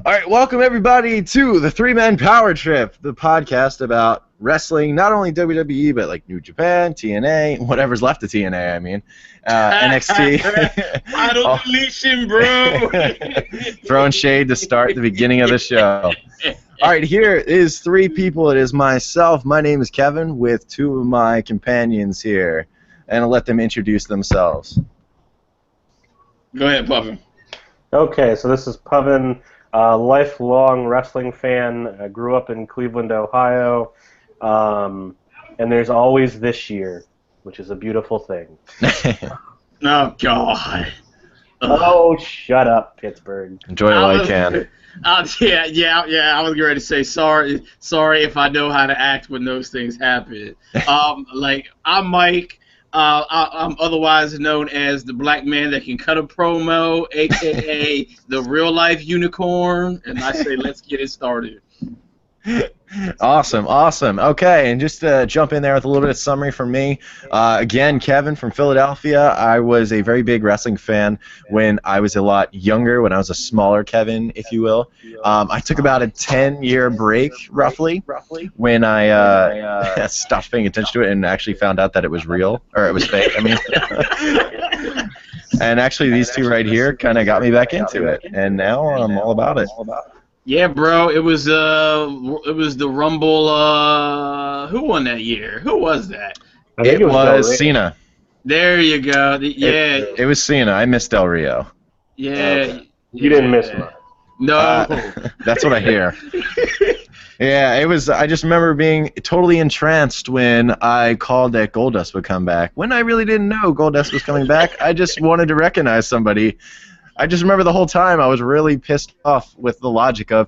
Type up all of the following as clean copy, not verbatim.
All right, welcome everybody to the Three Men Power Trip, the podcast about wrestling, not only WWE, but like New Japan, TNA, whatever's left of TNA, I mean, NXT. Final deletion, bro. Throwing shade to start the beginning of the show. All right, here is three people. It is myself. My name is Kevin, with two of my companions here, and I'll let them introduce themselves. Go ahead, Puffin. Okay, so this is Puffin. Lifelong wrestling fan. I grew up in Cleveland, Ohio, and there's always this year, which is a beautiful thing. Oh, God. Oh, shut up, Pittsburgh. Enjoy it while you can. Yeah. I was ready to say sorry if I know how to act when those things happen. I'm Mike. I'm otherwise known as the black man that can cut a promo, a.k.a. the real-life unicorn, and I say let's get it started. Awesome. Okay, and just to jump in there with a little bit of summary from me, again, Kevin from Philadelphia. I was a very big wrestling fan when I was a lot younger, when I was a smaller Kevin, if you will. I took about a 10-year break, roughly, when I stopped paying attention to it and actually found out that it was real, or it was fake, I mean. And actually, these two right here kind of got me back into it, and now I'm all about it. Yeah, bro, it was the Rumble. Who won that year? Who was that? I think It was Cena. There you go. It was Cena. I missed Del Rio. Yeah. Okay. You didn't miss much. No. That's what I hear. Yeah, it was. I just remember being totally entranced when I called that Goldust would come back. When I really didn't know Goldust was coming back, I just wanted to recognize somebody. I just remember the whole time I was really pissed off with the logic of,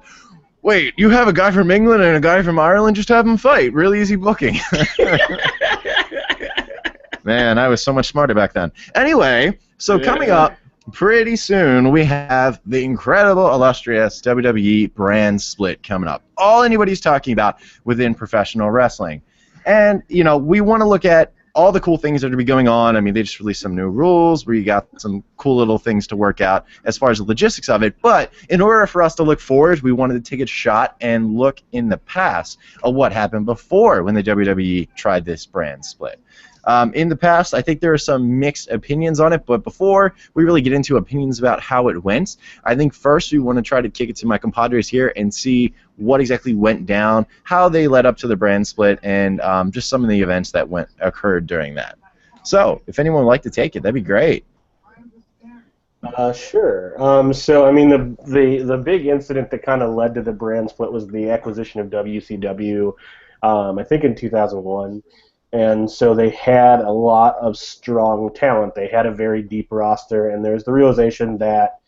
wait, you have a guy from England and a guy from Ireland, just have them fight. Really easy booking. Man, I was so much smarter back then. Anyway, so coming up pretty soon, we have the incredible, illustrious WWE brand split coming up. All anybody's talking about within professional wrestling. And, you know, we want to look at all the cool things that are be going on. I mean, they just released some new rules where you got some cool little things to work out as far as the logistics of it. But in order for us to look forward, we wanted to take a shot and look in the past of what happened before when the WWE tried this brand split. In the past, I think there are some mixed opinions on it, but before we really get into opinions about how it went, I think first we want to try to kick it to my compadres here and see what exactly went down, how they led up to the brand split, and just some of the events that occurred during that. So, if anyone would like to take it, that'd be great. Sure. So, I mean, the big incident that kind of led to the brand split was the acquisition of WCW, I think in 2001. And so they had a lot of strong talent. They had a very deep roster, and there's the realization that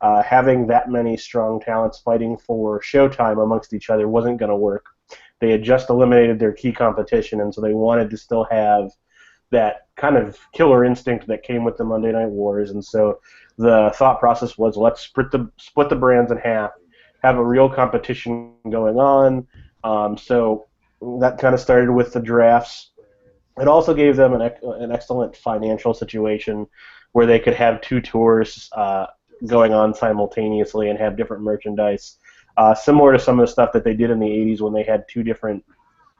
having that many strong talents fighting for showtime amongst each other wasn't going to work. They had just eliminated their key competition, and so they wanted to still have that kind of killer instinct that came with the Monday Night Wars. And so the thought process was, let's split the brands in half, have a real competition going on. So that kind of started with the drafts. It also gave them an excellent financial situation where they could have two tours going on simultaneously and have different merchandise, similar to some of the stuff that they did in the 80s when they had two different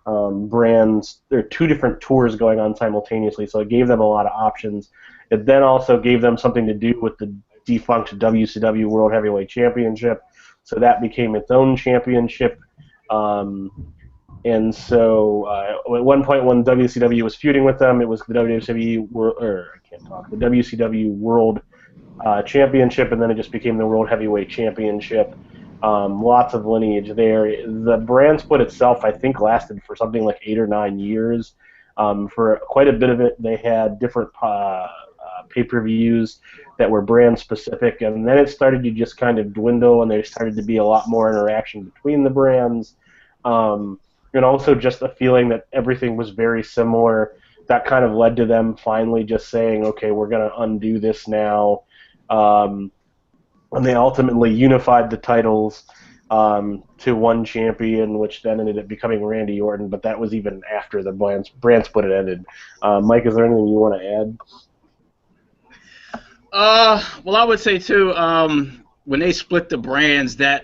brands, or two different tours going on simultaneously. So it gave them a lot of options. It then also gave them something to do with the defunct WCW World Heavyweight Championship. So that became its own championship. And so at one point when WCW was feuding with them, it was the WCW World Championship, and then it just became the World Heavyweight Championship. Lots of lineage there. The brand split itself, I think, lasted for something like 8 or 9 years. For quite a bit of it, they had different pay-per-views that were brand specific, and then it started to just kind of dwindle, and there started to be a lot more interaction between the brands. And also just a feeling that everything was very similar. That kind of led to them finally just saying, okay, we're going to undo this now. And they ultimately unified the titles to one champion, which then ended up becoming Randy Orton, but that was even after the brand split had ended. Mike, is there anything you want to add? Well, I would say, too, when they split the brands, that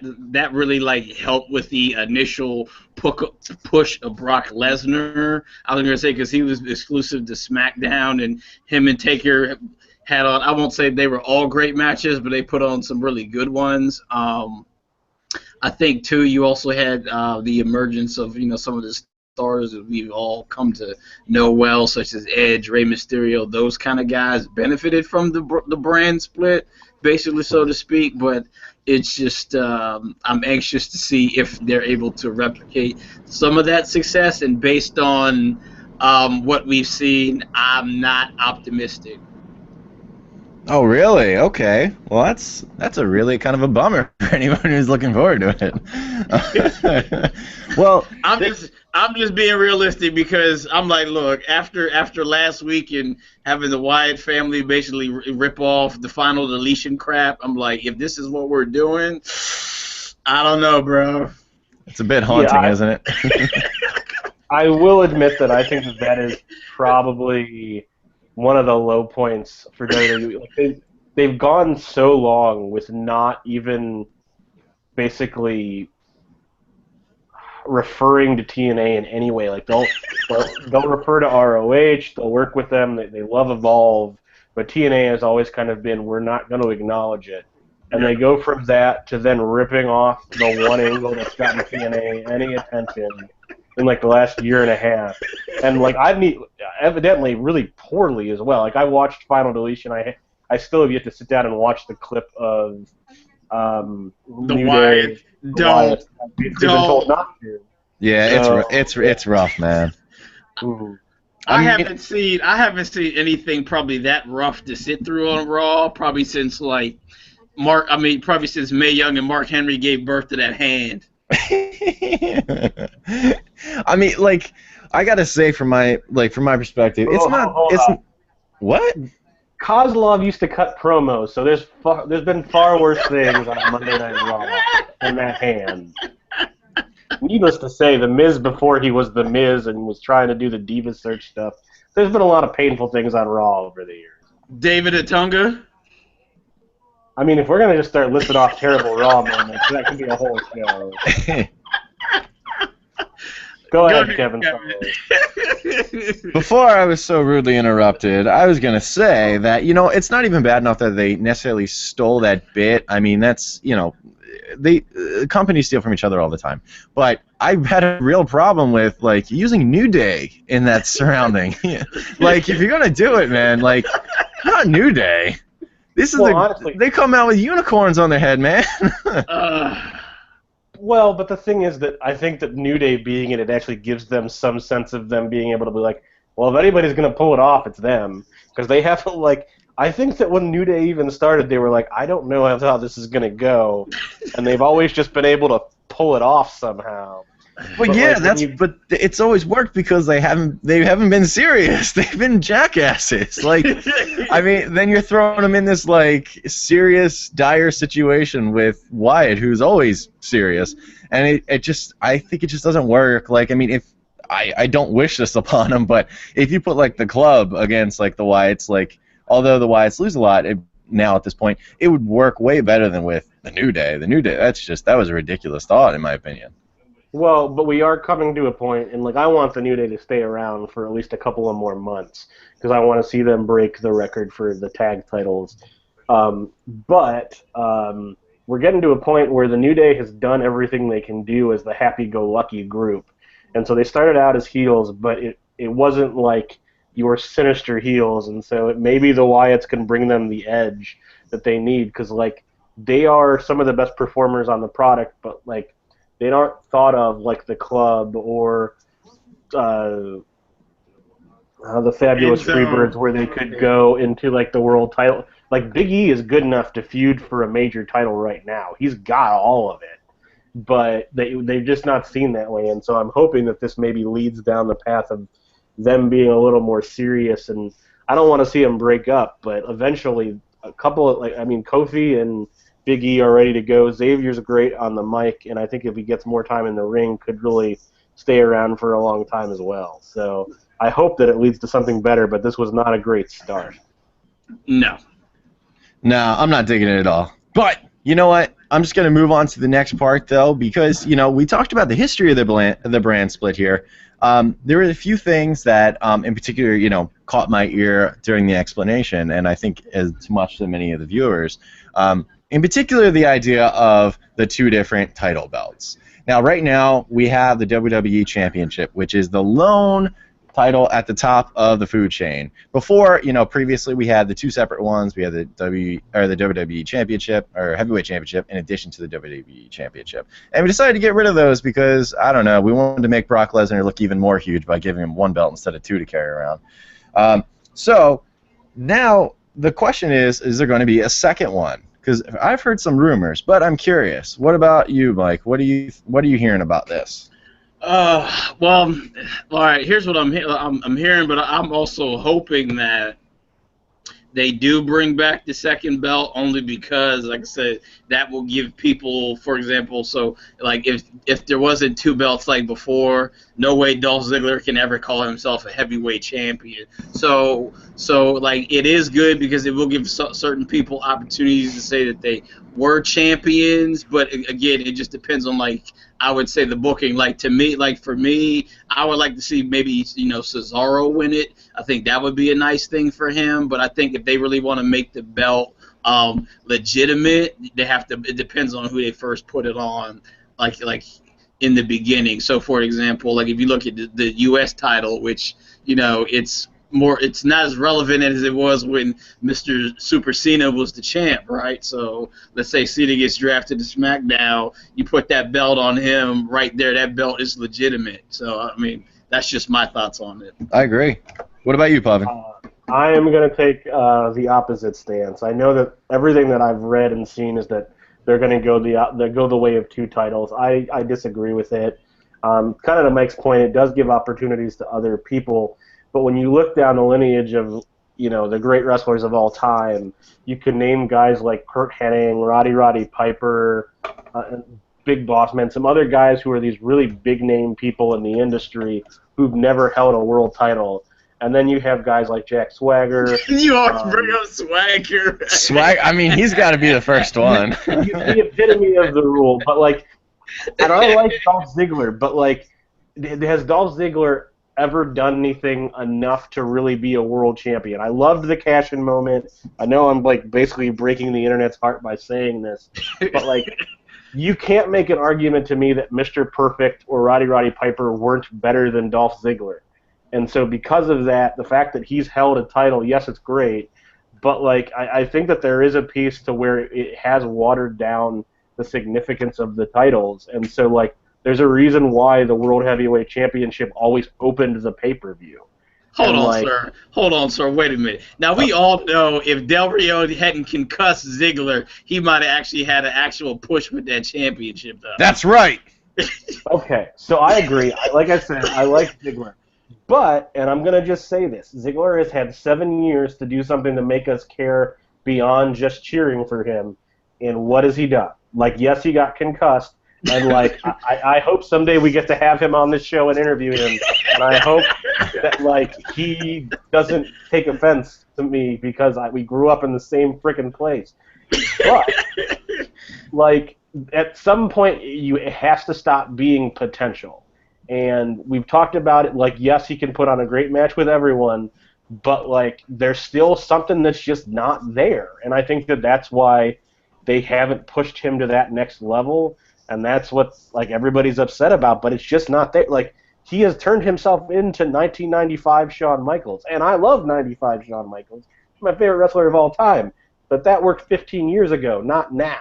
really like helped with the initial push of Brock Lesnar. I was gonna say because he was exclusive to SmackDown, and him and Taker had on. I won't say they were all great matches, but they put on some really good ones. I think too, you also had the emergence of some of the stars that we've all come to know well, such as Edge, Rey Mysterio. Those kind of guys benefited from the brand split, basically, so to speak. But it's just I'm anxious to see if they're able to replicate some of that success. And based on what we've seen, I'm not optimistic. Oh, really? Okay. Well, that's a really kind of a bummer for anyone who's looking forward to it. Well, I'm just being realistic because I'm like, look, after last week and having the Wyatt family basically rip off the final deletion crap, I'm like, if this is what we're doing, I don't know, bro. It's a bit haunting, isn't it? I will admit that I think that is probably one of the low points for WWE. Like they've gone so long with not even basically referring to TNA in any way. Like they'll refer to ROH, they'll work with them, they love Evolve, but TNA has always kind of been, we're not going to acknowledge it. And they go from that to then ripping off the one angle that's gotten TNA any attention in like the last year and a half, and like evidently really poorly as well. Like I watched Final Deletion. I still have yet to sit down and watch the clip of the Wyatt. Don't. Been told not to. Yeah, so, it's rough, man. I haven't seen anything probably that rough to sit through on Raw probably since like probably since Mae Young and Mark Henry gave birth to that hand. I mean, like, I gotta say, from my perspective, what? Kozlov used to cut promos, so there's been far worse things on Monday Night Raw than that hand. Needless to say, The Miz, before he was The Miz and was trying to do the Diva Search stuff, there's been a lot of painful things on Raw over the years. David Otunga? I mean, if we're going to just start listing off terrible Raw moments, that could be a whole show. Go ahead, Kevin. Before I was so rudely interrupted, I was going to say that, it's not even bad enough that they necessarily stole that bit. I mean, that's, companies steal from each other all the time. But I had a real problem with, like, using New Day in that surrounding. Like, if you're going to do it, man, like, not New Day. This is honestly, they come out with unicorns on their head, man. Well, but the thing is that I think that New Day being in it actually gives them some sense of them being able to be like, well, if anybody's going to pull it off, it's them. Because they have to, like, I think that when New Day even started, they were like, I don't know how this is going to go. And they've always just been able to pull it off somehow. Well, but yeah, but it's always worked because they haven't been serious. They've been jackasses. Like, I mean, then you're throwing them in this like serious, dire situation with Wyatt, who's always serious, and I think it just doesn't work. Like, I mean, if I don't wish this upon them, but if you put like the club against like the Wyatts, like although the Wyatts lose a lot now at this point, it would work way better than with the New Day. The New Day, that was a ridiculous thought in my opinion. Well, but we are coming to a point, and like I want the New Day to stay around for at least a couple of more months because I want to see them break the record for the tag titles. But we're getting to a point where the New Day has done everything they can do as the happy-go-lucky group, and so they started out as heels, but it wasn't like your sinister heels, and so maybe the Wyatts can bring them the edge that they need because like they are some of the best performers on the product, but like. They aren't thought of like the Club or the Fabulous Freebirds, where they could go into like the world title. Like Big E is good enough to feud for a major title right now. He's got all of it, but they've just not seen that way. And so I'm hoping that this maybe leads down the path of them being a little more serious. And I don't want to see them break up, but eventually a couple of Kofi and Big E are ready to go. Xavier's great on the mic, and I think if he gets more time in the ring, could really stay around for a long time as well. So I hope that it leads to something better, but this was not a great start. No. No, I'm not digging it at all. But You know what? I'm just going to move on to the next part, though, because, we talked about the history of the brand split here. There were a few things that, in particular, caught my ear during the explanation, and I think as much to many of the viewers. In particular, the idea of the two different title belts. Now, right now, we have the WWE Championship, which is the lone title at the top of the food chain. Before, previously we had the two separate ones. We had the WWE Championship or Heavyweight Championship in addition to the WWE Championship. And we decided to get rid of those because, I don't know, we wanted to make Brock Lesnar look even more huge by giving him one belt instead of two to carry around. So now the question is there going to be a second one? Because I've heard some rumors, but I'm curious. What about you, Mike? What are you hearing about this? Well, all right. Here's what I'm hearing, but I'm also hoping that they do bring back the second belt only because, like I said, that will give people, for example, so like if there wasn't two belts like before, no way Dolph Ziggler can ever call himself a heavyweight champion. So like it is good because it will give certain people opportunities to say that they were champions, but again, it just depends on like I would say the booking. Like to me, like for me, I would like to see maybe Cesaro win it. I think that would be a nice thing for him. But I think if they really want to make the belt legitimate, they have to. It depends on who they first put it on. Like in the beginning. So for example, like if you look at the U.S. title, which it's not as relevant as it was when Mr. Super Cena was the champ, right? So let's say Cena gets drafted to SmackDown, you put that belt on him right there, that belt is legitimate. So, I mean, that's just my thoughts on it. I agree. What about you, Pavan? I am going to take the opposite stance. I know that everything that I've read and seen is that they're going to go the way of two titles. I disagree with it. Kind of to Mike's point, it does give opportunities to other people. But when you look down the lineage of, the great wrestlers of all time, you can name guys like Kurt Hennig, Roddy Piper, Big Boss Man, some other guys who are these really big-name people in the industry who've never held a world title. And then you have guys like Jack Swagger. You always bring up Swagger. I mean, he's got to be the first one. He's the epitome of the rule. But, and I like Dolph Ziggler, but, has Dolph Ziggler ever done anything enough to really be a world champion? I loved the cash-in moment. I know I'm basically breaking the internet's heart by saying this, but you can't make an argument to me that Mr. Perfect or Roddy Piper weren't better than Dolph Ziggler. And so because of that, the fact that he's held a title, yes, it's great, but I think that there is a piece to where it has watered down the significance of the titles, and so there's a reason why the World Heavyweight Championship always opened the pay-per-view. Hold on, sir. Wait a minute. Now, we all know if Del Rio hadn't concussed Ziggler, he might have actually had an actual push with that championship, though. That's right. Okay, so I agree. Like I said, I like Ziggler. But, and I'm going to just say this, Ziggler has had 7 years to do something to make us care beyond just cheering for him. And what has he done? Yes, he got concussed. And I hope someday we get to have him on this show and interview him. And I hope that he doesn't take offense to me because we grew up in the same frickin' place. But at some point it has to stop being potential. And we've talked about it. Yes, he can put on a great match with everyone, but there's still something that's just not there. And I think that that's why they haven't pushed him to that next level. And that's what everybody's upset about, but it's just not there. He has turned himself into 1995 Shawn Michaels, and I love 95 Shawn Michaels. He's my favorite wrestler of all time, but that worked 15 years ago, not now.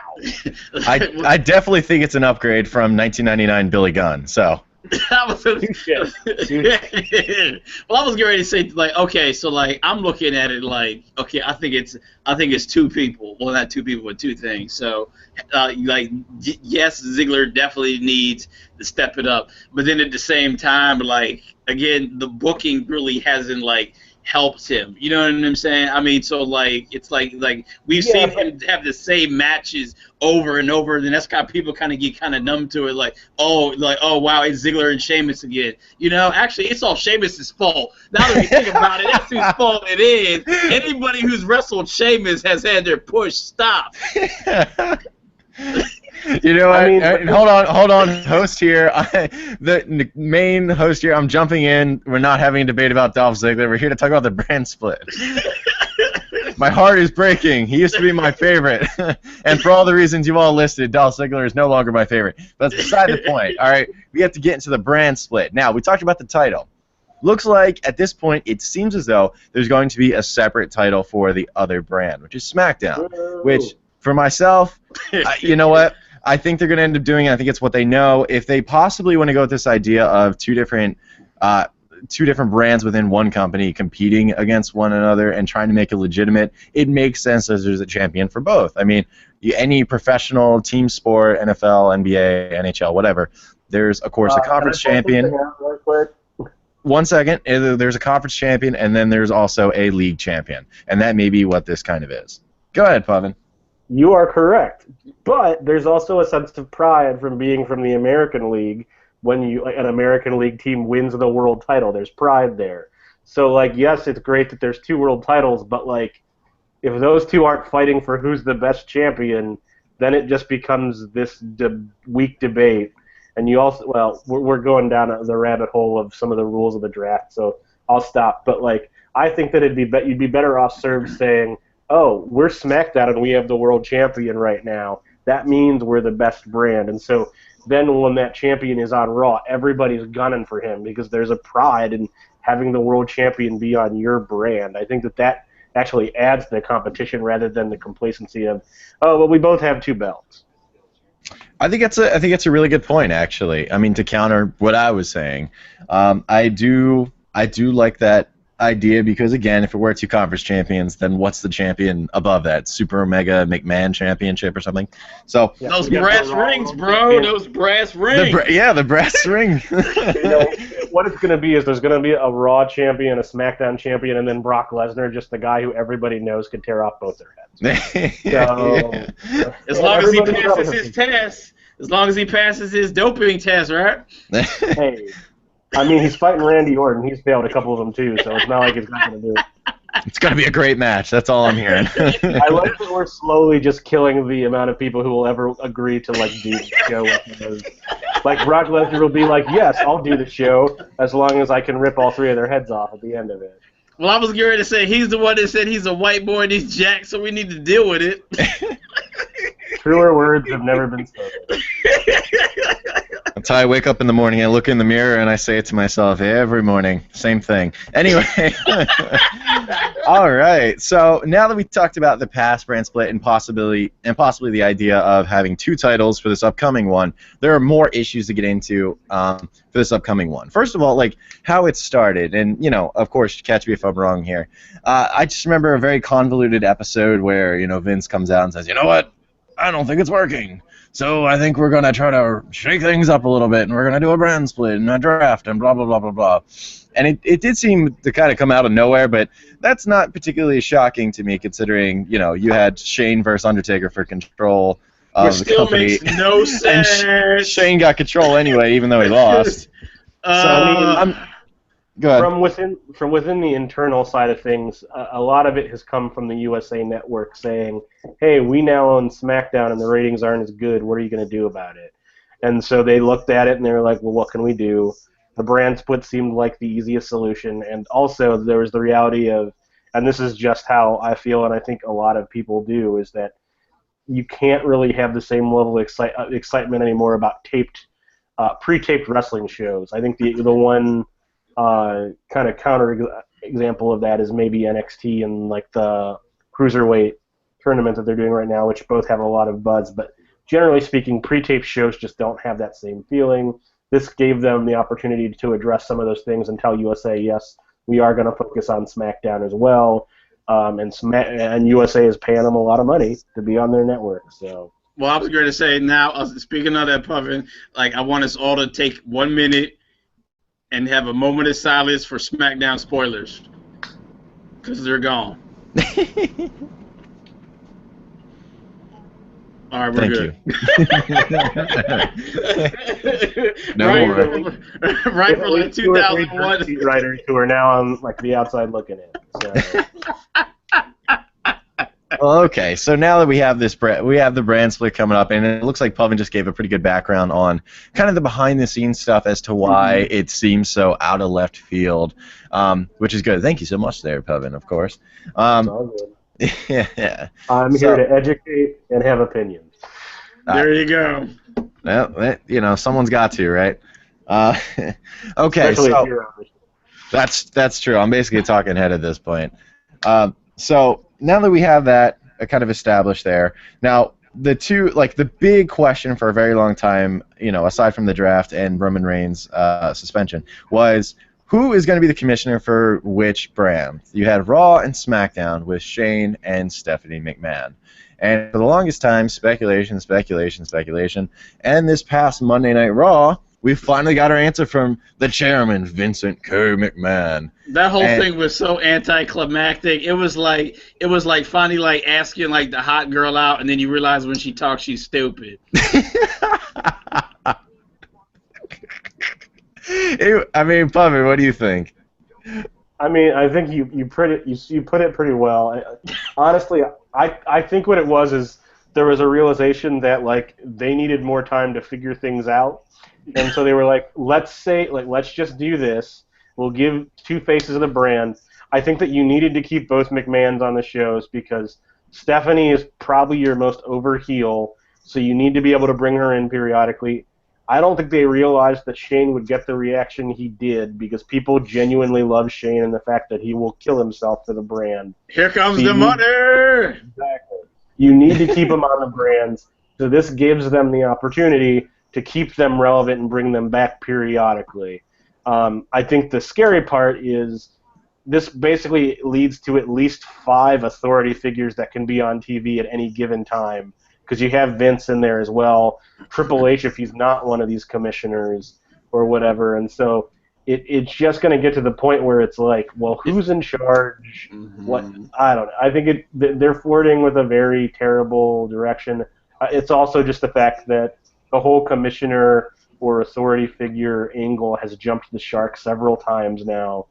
I definitely think it's an upgrade from 1999 Billy Gunn. So. Well, I was getting ready to say okay, so I'm looking at it okay, I think it's two people. Well, not two people, but two things. So yes, Ziggler definitely needs to step it up, but then at the same time, again, the booking really hasn't helps him. You know what I'm saying? I mean, so it's we've seen him have the same matches over and over, and that's kind of people kind of get kind of numb to it. Oh wow, it's Ziggler and Sheamus again. Actually, it's all Sheamus's fault. Now that we think about it, that's whose fault it is. Anybody who's wrestled Sheamus has had their push stopped. You know what? I mean, Hold on, host here. The main host here. I'm jumping in. We're not having a debate about Dolph Ziggler. We're here to talk about the brand split. My heart is breaking. He used to be my favorite, and for all the reasons you all listed, Dolph Ziggler is no longer my favorite. But that's beside the point. All right, we have to get into the brand split. Now, we talked about the title. Looks like at this point, it seems as though there's going to be a separate title for the other brand, which is SmackDown. Whoa. Which, for myself, you know what? I think they're going to end up doing it. I think it's what they know. If they possibly want to go with this idea of two different brands within one company competing against one another and trying to make it legitimate, it makes sense as there's a champion for both. I mean, any professional team sport, NFL, NBA, NHL, whatever, there's, of course, a conference champion. Real quick? 1 second. There's a conference champion, and then there's also a league champion. And that may be what this kind of is. Go ahead, Pavan. You are correct, but there's also a sense of pride from being from the American League. When an American League team wins the world title, there's pride there. So, like, yes, it's great that there's 2 world titles, but, like, if those two aren't fighting for who's the best champion, then it just becomes this weak debate. And you also, well, we're going down the rabbit hole of some of the rules of the draft, so I'll stop. But, like, I think that you'd be better off served saying, oh, we're SmackDown and we have the world champion right now. That means we're the best brand. And so then when that champion is on Raw, everybody's gunning for him because there's a pride in having the world champion be on your brand. I think that actually adds to the competition rather than the complacency of, oh, well, we both have 2 belts. I think it's a really good point, actually. I mean, to counter what I was saying, I do like that idea because, again, if it were 2 conference champions, then what's the champion above that? Super Mega McMahon Championship or something? So yeah, those brass rings, bro. Those brass rings. The brass ring. What it's going to be is there's going to be a Raw champion, a SmackDown champion, and then Brock Lesnar, just the guy who everybody knows could tear off both their heads. So, as long as he passes his test, as long as he passes his doping test, right? Hey. I mean, he's fighting Randy Orton. He's failed a couple of them, too, so it's not like he's not going to do it. It's going to be a great match. That's all I'm hearing. I like that we're slowly just killing the amount of people who will ever agree to, like, do the show with us. Like, Brock Lesnar will be like, yes, I'll do the show as long as I can rip all 3 of their heads off at the end of it. Well, I was getting ready to say he's the one that said he's a white boy and he's jacked, so we need to deal with it. Truer words have never been spoken. That's how I wake up in the morning. I look in the mirror and I say it to myself every morning. Same thing. Anyway. All right. So now that we talked about the past brand split and possibly the idea of having 2 titles for this upcoming one, there are more issues to get into for this upcoming one. First of all, like how it started, and of course, catch me if I'm wrong here. I just remember a very convoluted episode where Vince comes out and says, "You know what? I don't think it's working. So I think we're going to try to shake things up a little bit, and we're going to do a brand split and a draft and blah, blah, blah, blah, blah." And it did seem to kind of come out of nowhere, but that's not particularly shocking to me considering, you had Shane versus Undertaker for control of the company. Which still makes no sense. And Shane got control anyway, even though he lost. Go ahead. From within the internal side of things, a lot of it has come from the USA Network saying, "Hey, we now own SmackDown, and the ratings aren't as good. What are you going to do about it?" And so they looked at it and they were like, "Well, what can we do?" The brand split seemed like the easiest solution, and also there was the reality of, and this is just how I feel, and I think a lot of people do, is that you can't really have the same level of excitement anymore about pre-taped wrestling shows. I think the one kind of counter example of that is maybe NXT and like the cruiserweight tournament that they're doing right now, which both have a lot of buzz. But generally speaking, pre-taped shows just don't have that same feeling. This gave them the opportunity to address some of those things and tell USA, yes, we are going to focus on SmackDown as well. And USA is paying them a lot of money to be on their network. So. Well, I was going to say now, speaking of that, Puffin, I want us all to take 1 minute and have a moment of silence for SmackDown spoilers, because they're gone. All right, we're good. No more. Right for like 2001 writers who are now on the outside looking in. So. Well, okay. So now that we have we have the brand split coming up, and it looks like Puvin just gave a pretty good background on kind of the behind-the-scenes stuff as to why it seems so out of left field, which is good. Thank you so much, there, Puvin. Of course. It's all good. Yeah. I'm here to educate and have opinions. There you go. Well, someone's got to, right? Okay, Especially so if you're on the show. that's true. I'm basically a talking head at this point. So now that we have that kind of established there, now the big question for a very long time, aside from the draft and Roman Reigns suspension, was who is going to be the commissioner for which brand? You had Raw and SmackDown with Shane and Stephanie McMahon. And for the longest time, speculation. And this past Monday Night Raw, we finally got our answer from the chairman, Vincent K. McMahon. That whole thing was so anticlimactic. It was like finally asking the hot girl out, and then you realize when she talks, she's stupid. Puvin, what do you think? I think you put it pretty well. Honestly, I think what it was is there was a realization that they needed more time to figure things out, and so they were like, let's just do this. We'll give two faces of the brand. I think that you needed to keep both McMahons on the shows because Stephanie is probably your most over heel, so you need to be able to bring her in periodically. I don't think they realized that Shane would get the reaction he did because people genuinely love Shane and the fact that he will kill himself for the brand. Here comes the money! Exactly. You need to keep them on the brands, so this gives them the opportunity to keep them relevant and bring them back periodically. I think the scary part is this basically leads to at least 5 authority figures that can be on TV at any given time. Because you have Vince in there as well, Triple H if he's not one of these commissioners or whatever, and so it's just going to get to the point where it's like, well, who's in charge? Mm-hmm. What I don't know. I think they're flirting with a very terrible direction. It's also just the fact that the whole commissioner or authority figure angle has jumped the shark several times now.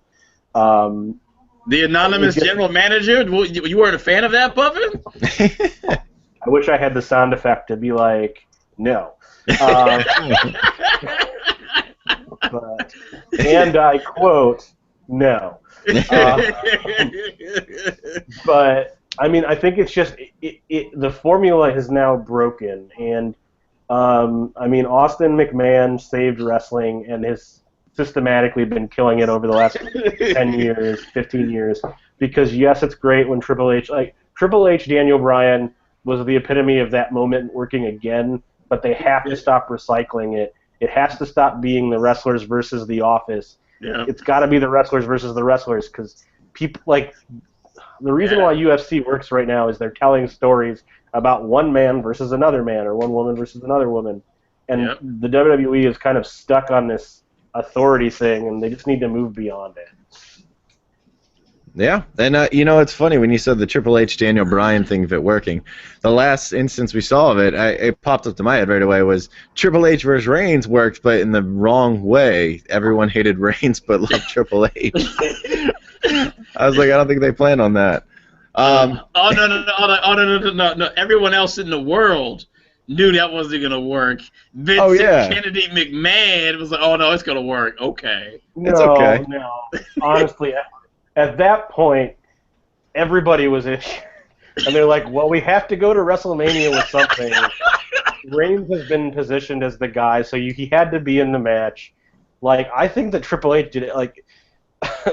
The anonymous general manager. You weren't a fan of that, Puvin? I wish I had the sound effect to be like, no. And I quote, no. But, I think it's just, the formula is now broken. And, Austin McMahon saved wrestling and has systematically been killing it over the last 10 years, 15 years. Because, yes, it's great when Triple H, Daniel Bryan, was the epitome of that moment working again, but they have to stop recycling it. It has to stop being the wrestlers versus the Office. Yeah. It's got to be the wrestlers versus the wrestlers because people the reason why UFC works right now is they're telling stories about one man versus another man or one woman versus another woman, and the WWE is kind of stuck on this authority thing, and they just need to move beyond it. Yeah, and it's funny when you said the Triple H Daniel Bryan thing of it working. The last instance we saw of it, it popped up to my head right away was Triple H versus Reigns worked, but in the wrong way. Everyone hated Reigns but loved Triple H. I was like, I don't think they planned on that. No! Everyone else in the world knew that wasn't gonna work. Vincent Kennedy McMahon was like, oh no, it's gonna work. Okay, it's okay. No, honestly. At that point, everybody was in, and they're like, well, we have to go to WrestleMania with something. Reigns has been positioned as the guy, so he had to be in the match. I think that Triple H did it.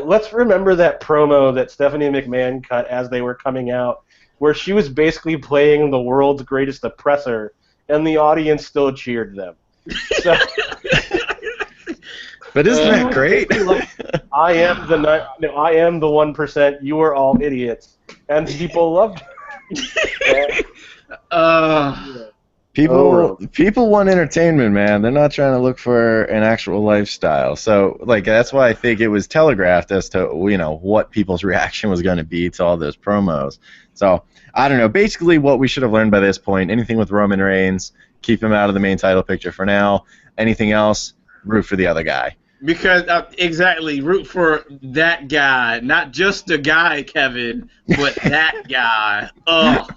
Let's remember that promo that Stephanie McMahon cut as they were coming out, where she was basically playing the world's greatest oppressor, and the audience still cheered them. So, but isn't that great? I am the 1%. You are all idiots, and people loved it. People want entertainment, man. They're not trying to look for an actual lifestyle. So, that's why I think it was telegraphed as to what people's reaction was going to be to all those promos. So, I don't know. Basically, what we should have learned by this point: anything with Roman Reigns, keep him out of the main title picture for now. Anything else, root for the other guy. Because exactly, root for that guy, not just the guy, Kevin, but that guy. Ugh.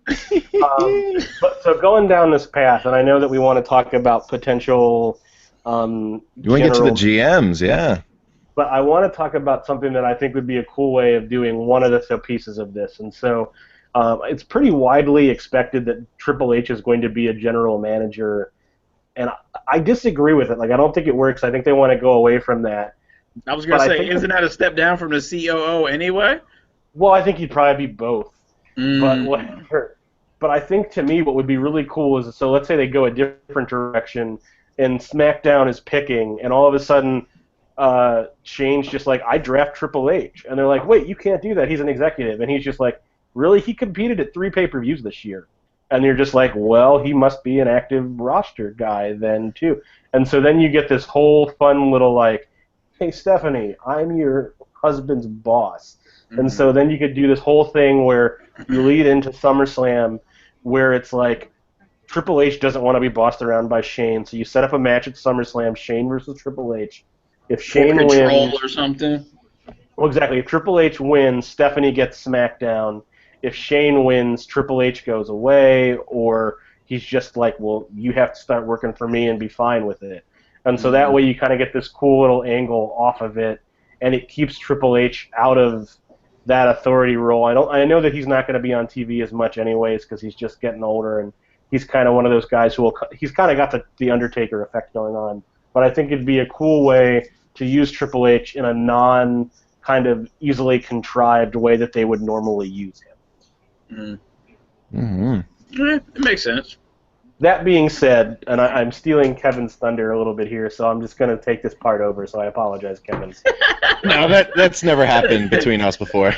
But so going down this path, and I know that we want to talk about potential You want to get to the GMs, yeah. But I want to talk about something that I think would be a cool way of doing one of the pieces of this. And so it's pretty widely expected that Triple H is going to be a general manager, and I disagree with it. Like, I don't think it works. I think they want to go away from that. I was going to say, isn't that a step down from the COO anyway? Well, I think he'd probably be both. But whatever. But I think, to me, what would be really cool is, so let's say they go a different direction, and SmackDown is picking, and all of a sudden Shane's just like, I draft Triple H. And they're like, wait, you can't do that. He's an executive. And he's just like, really? He competed at 3 pay-per-views this year. And you're just like, well, he must be an active roster guy then, too. And so then you get this whole fun little, like, hey, Stephanie, I'm your husband's boss. Mm-hmm. And so then you could do this whole thing where you lead into SummerSlam where it's like Triple H doesn't want to be bossed around by Shane. So you set up a match at SummerSlam, Shane versus Triple H. If Shane wins, or something. Well, exactly. If Triple H wins, Stephanie gets SmackDown. If Shane wins, Triple H goes away, or he's just like, well, you have to start working for me and be fine with it. And so that way you kind of get this cool little angle off of it, and it keeps Triple H out of that authority role. I know that he's not going to be on TV as much anyways because he's just getting older, and he's kind of one of those guys he's kind of got the Undertaker effect going on. But I think it'd be a cool way to use Triple H in a non-kind of easily contrived way that they would normally use him. It makes sense. That being said, and I'm stealing Kevin's thunder a little bit here, so I'm just going to take this part over, so I apologize, Kevin. No, that's never happened between us before.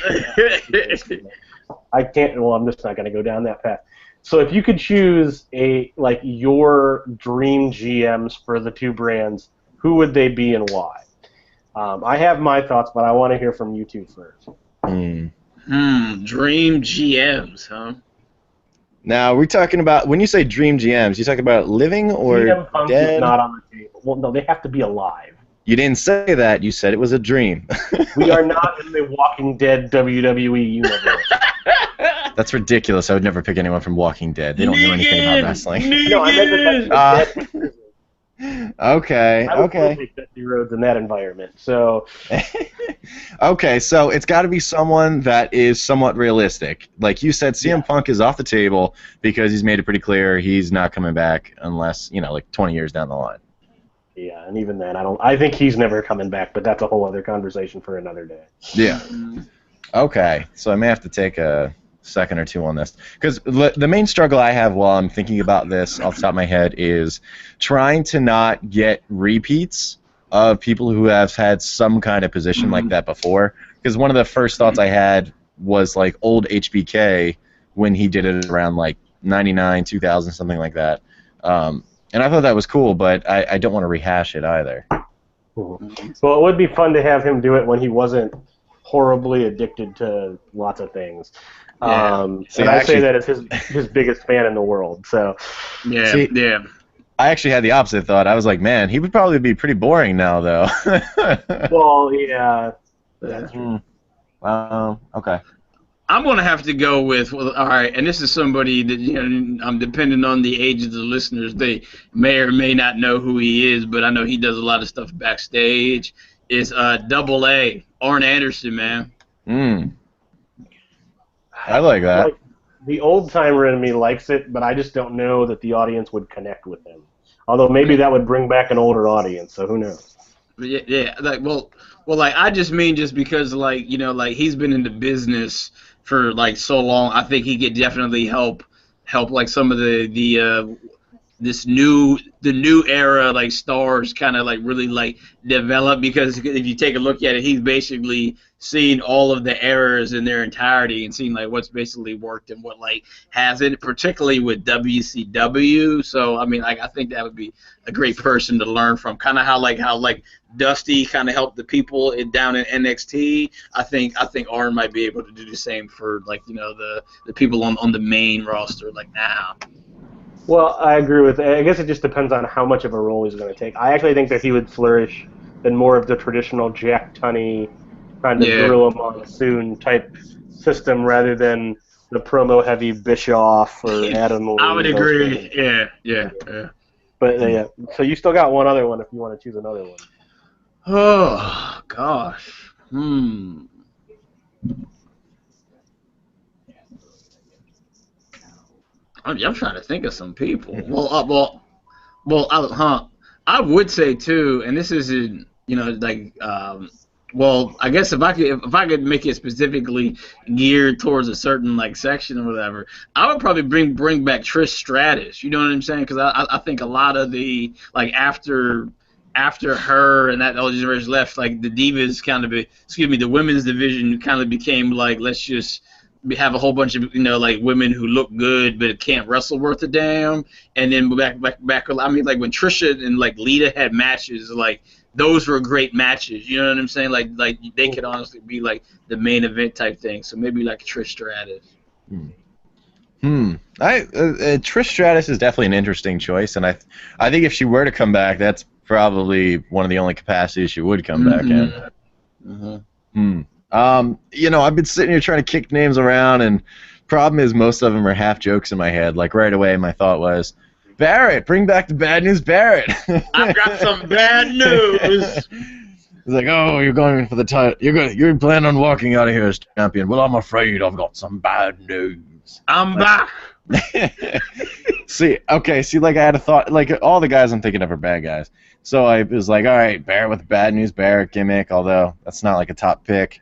I can't, well, I'm just not going to go down that path. So if you could choose your dream GMs for the 2 brands, who would they be and why? I have my thoughts, but I want to hear from you two first. Dream GMs, huh? Now, we're talking about, when you say dream GMs, you talking about living or CM Punk dead? Is not on the table. Well, no, they have to be alive. You didn't say that. You said it was a dream. We are not in the Walking Dead WWE universe. That's ridiculous. I would never pick anyone from Walking Dead. They don't know anything about wrestling. No, I meant the Okay. I would take Dusty Rhodes in that environment. So. Okay, so it's got to be someone that is somewhat realistic. Like you said, CM Punk is off the table because he's made it pretty clear he's not coming back unless, like 20 years down the line. Yeah, and even then, I think he's never coming back, but that's a whole other conversation for another day. Yeah. Okay, so I may have to take a second or two on this, because the main struggle I have while I'm thinking about this off the top of my head is trying to not get repeats of people who have had some kind of position like that before, because one of the first thoughts I had was like old HBK when he did it around like 99, 2000, something like that, and I thought that was cool, but I don't want to rehash it either. Well, it would be fun to have him do it when he wasn't horribly addicted to lots of things. Yeah. And I say that as his biggest fan in the world. So yeah. I actually had the opposite thought. I was like, man, he would probably be pretty boring now, though. Well, yeah. That's true. Okay. I'm going to have to go with, all right, and this is somebody that, I'm depending on the age of the listeners. They may or may not know who he is, but I know he does a lot of stuff backstage. Is Double A, Arn Anderson, man. I like that. Like, the old-timer in me likes it, but I just don't know that the audience would connect with him. Although maybe that would bring back an older audience, so who knows? Yeah. I just mean just because, he's been in the business for, so long. I think he could definitely help, some of the new era, stars kind of, really, develop, because if you take a look at it, he's basically seen all of the errors in their entirety and seen, what's basically worked and what, hasn't, particularly with WCW. So, I mean, I think that would be a great person to learn from, kind of how Dusty kind of helped the people down in NXT. I think Arn might be able to do the same for, the people on the main roster, now. Well, I agree with that. I guess it just depends on how much of a role he's going to take. I actually think that he would flourish than more of the traditional Jack Tunney kind of Gorilla Monsoon type system rather than the promo-heavy Bischoff or Adam Lee. I would agree. Yeah. But yeah, so you still got one other one if you want to choose another one. Oh gosh. I'm trying to think of some people. I would say too, and this isn't, like, well, I guess if I could make it specifically geared towards a certain like section or whatever, I would probably bring back Trish Stratus. You know what I'm saying? Because I think a lot of the like after her and that all these generations left, like the divas kind of the women's division kind of became like, let's just have a whole bunch of like women who look good but can't wrestle worth a damn. And then back. I mean, like when Trisha and like Lita had matches, like those were great matches. You know what I'm saying? Like they could honestly be like the main event type thing. So maybe like Trish Stratus. Trish Stratus is definitely an interesting choice, and I think if she were to come back, that's probably one of the only capacities she would come back in. I've been sitting here trying to kick names around, and problem is most of them are half jokes in my head. Like right away, my thought was, Barrett, bring back the Bad News Barrett. I've got some bad news. It's like, oh, you're going for the title. You're planning on walking out of here as champion. Well, I'm afraid I've got some bad news. I'm back. See, like I had a thought, like all the guys I'm thinking of are bad guys. So I was like, all right, Barrett with the Bad News Barrett gimmick, although that's not like a top pick.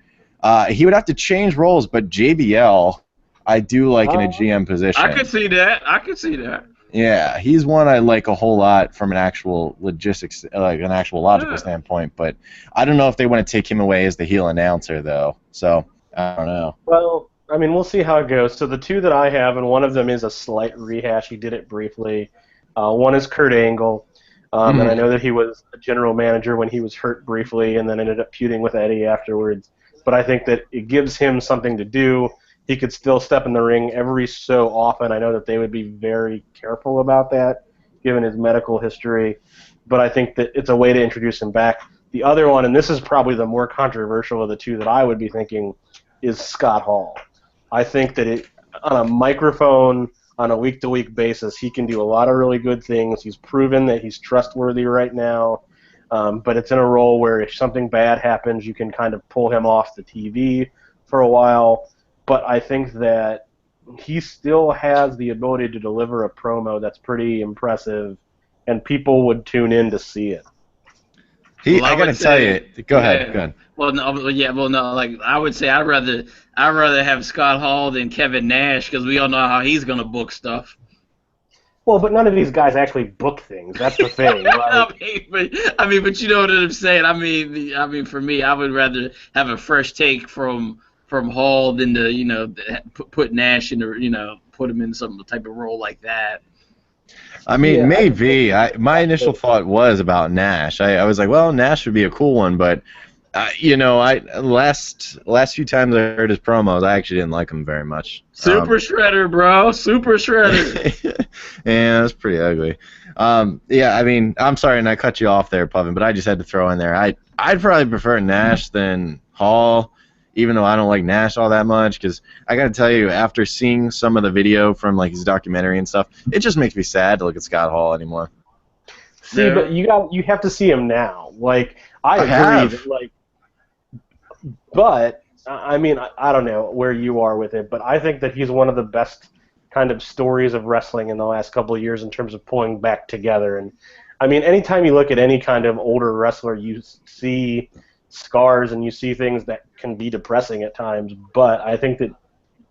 He would have to change roles, but JBL, I do like in a GM position. I could see that. Yeah, he's one I like a whole lot from an actual logistics, like an actual logical standpoint. But I don't know if they want to take him away as the heel announcer, though. So I don't know. Well, I mean, we'll see how it goes. So the two that I have, and one of them is a slight rehash. He did it briefly. One is Kurt Angle. And I know that he was a general manager when he was hurt briefly and then ended up feuding with Eddie afterwards. But I think that it gives him something to do. He could still step in the ring every so often. I know that they would be very careful about that, given his medical history. But I think that it's a way to introduce him back. The other one, and this is probably the more controversial of the two that I would be thinking, is Scott Hall. I think that on a microphone, on a week-to-week basis, he can do a lot of really good things. He's proven that he's trustworthy right now. But it's in a role where if something bad happens, you can kind of pull him off the TV for a while. But I think that he still has the ability to deliver a promo that's pretty impressive, and people would tune in to see it. I gotta tell you. Go ahead. Well, no. Like I would say, I'd rather have Scott Hall than Kevin Nash because we all know how he's gonna book stuff. Well, but none of these guys actually book things. That's the thing. I mean, but you know what I'm saying. I mean, for me, I would rather have a fresh take from Hall than to put Nash in put him in some type of role like that. I mean, maybe. My initial thought was about Nash. I was like, well, Nash would be a cool one, but last few times I heard his promos, I actually didn't like him very much. Super Shredder, bro. Super Shredder. Yeah, that's pretty ugly. I mean, I'm sorry, and I cut you off there, Puvin, but I just had to throw in there. I'd probably prefer Nash than Hall, even though I don't like Nash all that much, because I got to tell you, after seeing some of the video from like his documentary and stuff, it just makes me sad to look at Scott Hall anymore. See, but you have to see him now. Like I agree. But I mean, I don't know where you are with it, but I think that he's one of the best kind of stories of wrestling in the last couple of years in terms of pulling back together. And I mean, anytime you look at any kind of older wrestler, you see scars and you see things that can be depressing at times, but I think that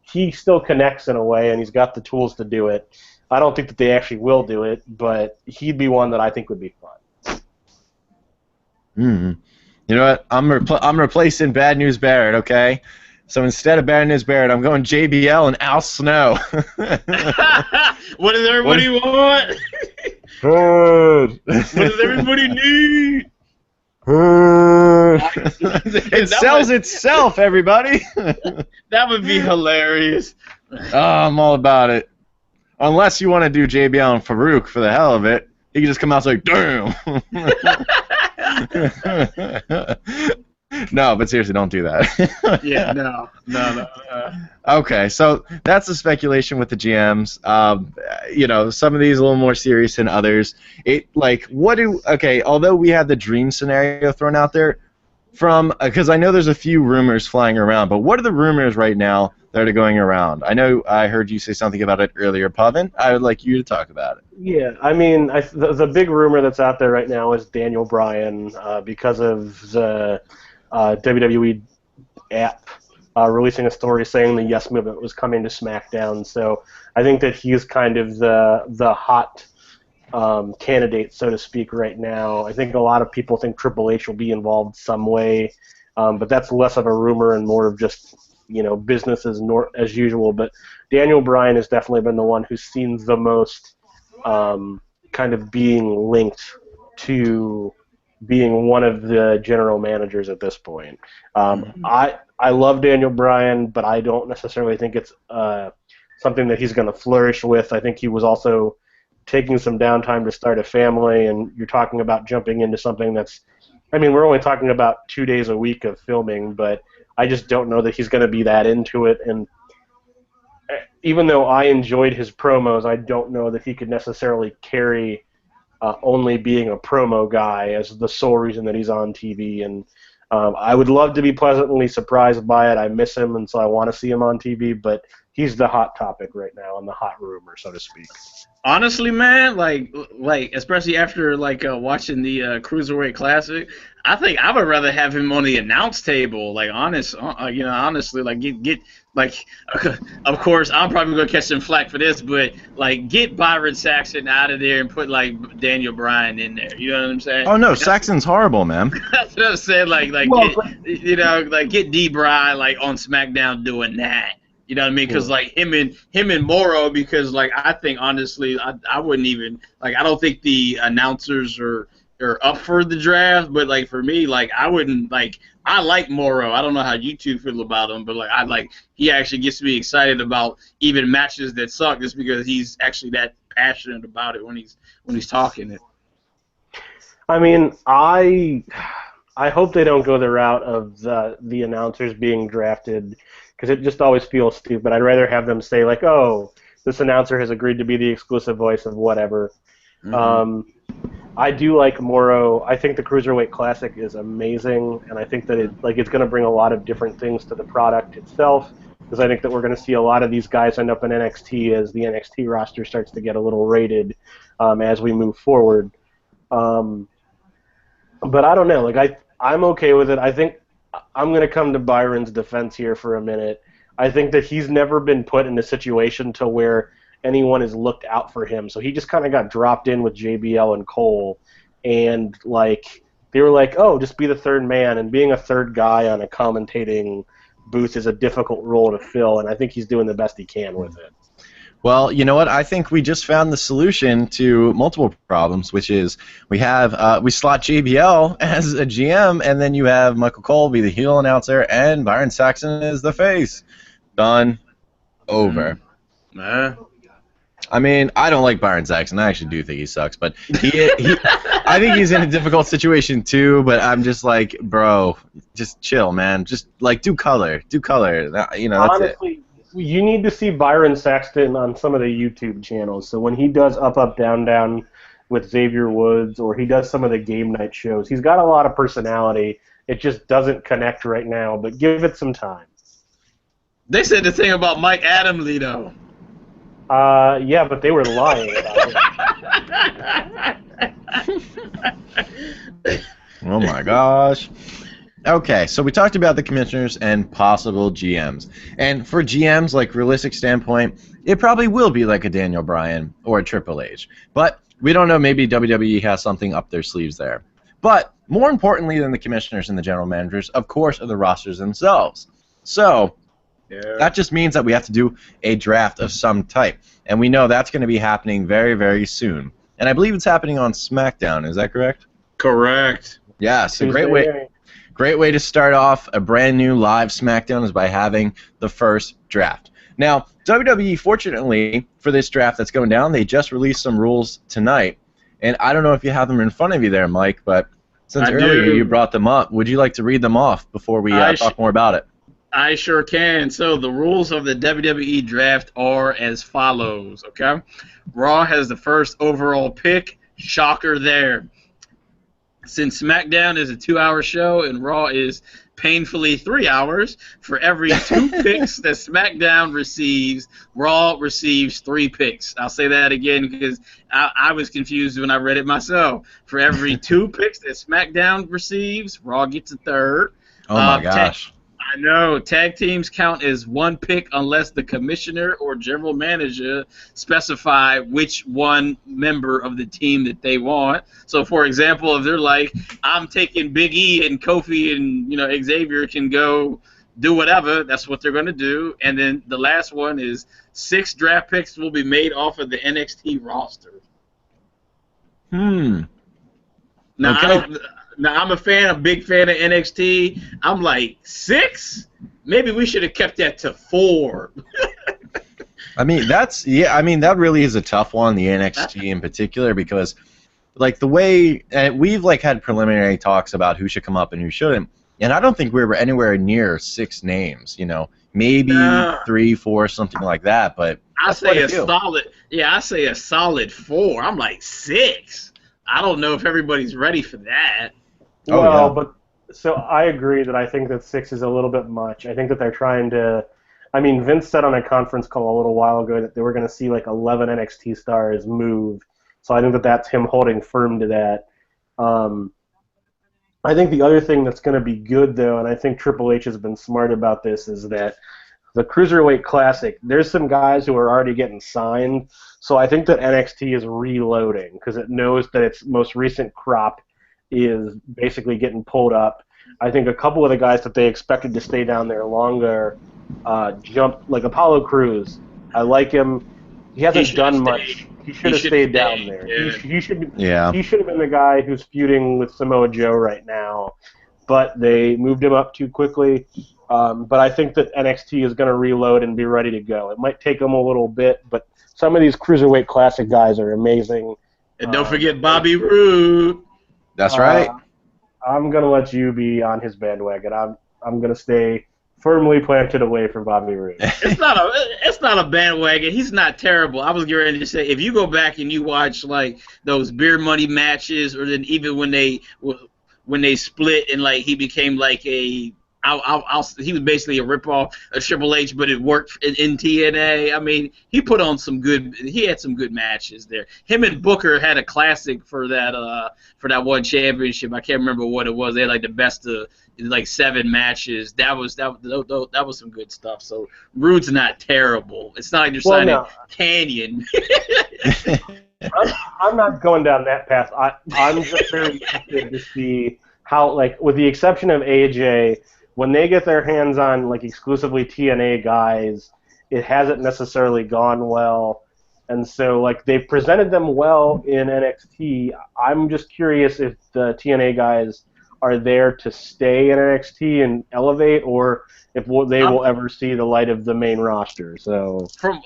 he still connects in a way and he's got the tools to do it. I don't think that they actually will do it, but he'd be one that I think would be fun. You know what? I'm replacing Bad News Barrett, okay? So instead of Bad News Barrett, I'm going JBL and Al Snow. What does everybody want? Good. What does everybody need? It sells itself, everybody. That would be hilarious. Oh, I'm all about it. Unless you want to do JBL and Farouk for the hell of it. He can just come out and say, damn. No, but seriously, don't do that. Yeah, no. Okay, so that's the speculation with the GMs. Some of these a little more serious than others. Although we had the dream scenario thrown out there, because I know there's a few rumors flying around, but what are the rumors right now that are going around? I know I heard you say something about it earlier, Pavan. I would like you to talk about it. Yeah, I mean, the big rumor that's out there right now is Daniel Bryan, because of the WWE app releasing a story saying the Yes Movement was coming to SmackDown. So I think that he's kind of the hot candidate, so to speak, right now. I think a lot of people think Triple H will be involved some way, but that's less of a rumor and more of just business as usual. But Daniel Bryan has definitely been the one who's seen the most kind of being linked to being one of the general managers at this point. I love Daniel Bryan, but I don't necessarily think it's something that he's going to flourish with. I think he was also taking some downtime to start a family, and you're talking about jumping into something we're only talking about 2 days a week of filming, but I just don't know that he's going to be that into it. And even though I enjoyed his promos, I don't know that he could necessarily carry only being a promo guy as the sole reason that he's on TV. And I would love to be pleasantly surprised by it. I miss him, and so I want to see him on TV, but he's the hot topic right now, and the hot rumor, so to speak. Honestly, man, like especially after watching the Cruiserweight Classic, I think I would rather have him on the announce table. Honestly, get of course I'm probably gonna catch some flack for this, but get Byron Saxton out of there and put Daniel Bryan in there. You know what I'm saying? Oh no, Saxton's horrible, man. That's what I'm saying. Get D. Bryan on SmackDown doing that. You know what I mean? Because him and Morrow. Because I think honestly, I wouldn't even I don't think the announcers are up for the draft. But for me, I wouldn't I like Morrow. I don't know how you two feel about him, but he actually gets me excited about even matches that suck just because he's actually that passionate about it when he's talking it. I mean, I hope they don't go the route of the announcers being drafted, because it just always feels stupid. I'd rather have them say, oh, this announcer has agreed to be the exclusive voice of whatever. Mm-hmm. I do like Morrow. I think the Cruiserweight Classic is amazing, and I think that it's going to bring a lot of different things to the product itself, because I think that we're going to see a lot of these guys end up in NXT as the NXT roster starts to get a little rated as we move forward. But I don't know. I'm okay with it. I think I'm going to come to Byron's defense here for a minute. I think that he's never been put in a situation to where anyone has looked out for him. So he just kind of got dropped in with JBL and Cole, and they were like, oh, just be the third man. And being a third guy on a commentating booth is a difficult role to fill, and I think he's doing the best he can with it. Well, you know what? I think we just found the solution to multiple problems, which is we slot JBL as a GM, and then you have Michael Cole be the heel announcer, and Byron Saxton is the face. Done. Over. I mean, I don't like Byron Saxton. I actually do think he sucks, but I think he's in a difficult situation too. But I'm just bro, just chill, man. Just do color. That's Honestly, it. You need to see Byron Saxton on some of the YouTube channels. So when he does Up, Up, Down, Down with Xavier Woods, or he does some of the game night shows, he's got a lot of personality. It just doesn't connect right now, but give it some time. They said the thing about Mike Adamle, though. Yeah, but they were lying about it. Oh my gosh. Okay, so we talked about the commissioners and possible GMs. And for GMs, realistic standpoint, it probably will be a Daniel Bryan or a Triple H. But we don't know, maybe WWE has something up their sleeves there. But more importantly than the commissioners and the general managers, of course, are the rosters themselves. So that just means that we have to do a draft of some type. And we know that's going to be happening very, very soon. And I believe it's happening on SmackDown. Is that correct? Correct. Yes, a great way to start off a brand new live SmackDown is by having the first draft. Now, WWE, fortunately, for this draft that's going down, they just released some rules tonight. And I don't know if you have them in front of you there, Mike, but Since I earlier do. you brought them up, would you like to read them off before we talk more about it? I sure can. So the rules of the WWE draft are as follows, okay? Raw has the first overall pick. Shocker there. Since SmackDown is a 2-hour show and Raw is painfully 3 hours, for every 2 picks that SmackDown receives, Raw receives 3 picks. I'll say that again because I was confused when I read it myself. For every 2 picks that SmackDown receives, Raw gets a third. Oh my gosh. I know. Tag teams count as 1 pick unless the commissioner or general manager specify which one member of the team that they want. So, for example, if they're like, I'm taking Big E and Kofi and Xavier can go do whatever, that's what they're going to do. And then the last one is 6 draft picks will be made off of the NXT roster. Now, okay. Now, I'm a big fan of NXT. I'm like, 6? Maybe we should have kept that to 4. I mean, that really is a tough one, the NXT in particular, because, like, the way we've, like, had preliminary talks about who should come up and who shouldn't, and I don't think we were anywhere near 6 names, maybe 3, 4, something like that, but I say a solid 4. I'm like, 6? I don't know if everybody's ready for that. Well, but so I agree that I think that 6 is a little bit much. I think that they're trying to. I mean, Vince said on a conference call a little while ago that they were going to see like 11 NXT stars move. So I think that that's him holding firm to that. I think the other thing that's going to be good, though, and I think Triple H has been smart about this, is that the Cruiserweight Classic, there's some guys who are already getting signed. So I think that NXT is reloading because it knows that its most recent crop is basically getting pulled up. I think a couple of the guys that they expected to stay down there longer jumped, like Apollo Crews. I like him. He hasn't done much. He should have stayed down there. Yeah. He should have been the guy who's feuding with Samoa Joe right now, but they moved him up too quickly. But I think that NXT is going to reload and be ready to go. It might take them a little bit, but some of these Cruiserweight Classic guys are amazing. And don't forget Bobby Roode. That's right. I'm going to let you be on his bandwagon. I'm going to stay firmly planted away from Bobby Roode. It's not a bandwagon. He's not terrible. I was getting ready to say, if you go back and you watch like those beer money matches, or then even when they split and like he became like he was basically a ripoff of Triple H, but it worked in TNA. I mean, he had some good matches there. Him and Booker had a classic for that one championship. I can't remember what it was. They had like the best of like 7 matches. That was some good stuff. So Roode's not terrible. It's not like you're signing Canyon. I'm not going down that path. I'm just very interested to see how, like, with the exception of AJ, when they get their hands on like exclusively TNA guys, it hasn't necessarily gone well. And so like they've presented them well in NXT. I'm just curious if the TNA guys are there to stay in NXT and elevate, or if they will ever see the light of the main roster. So from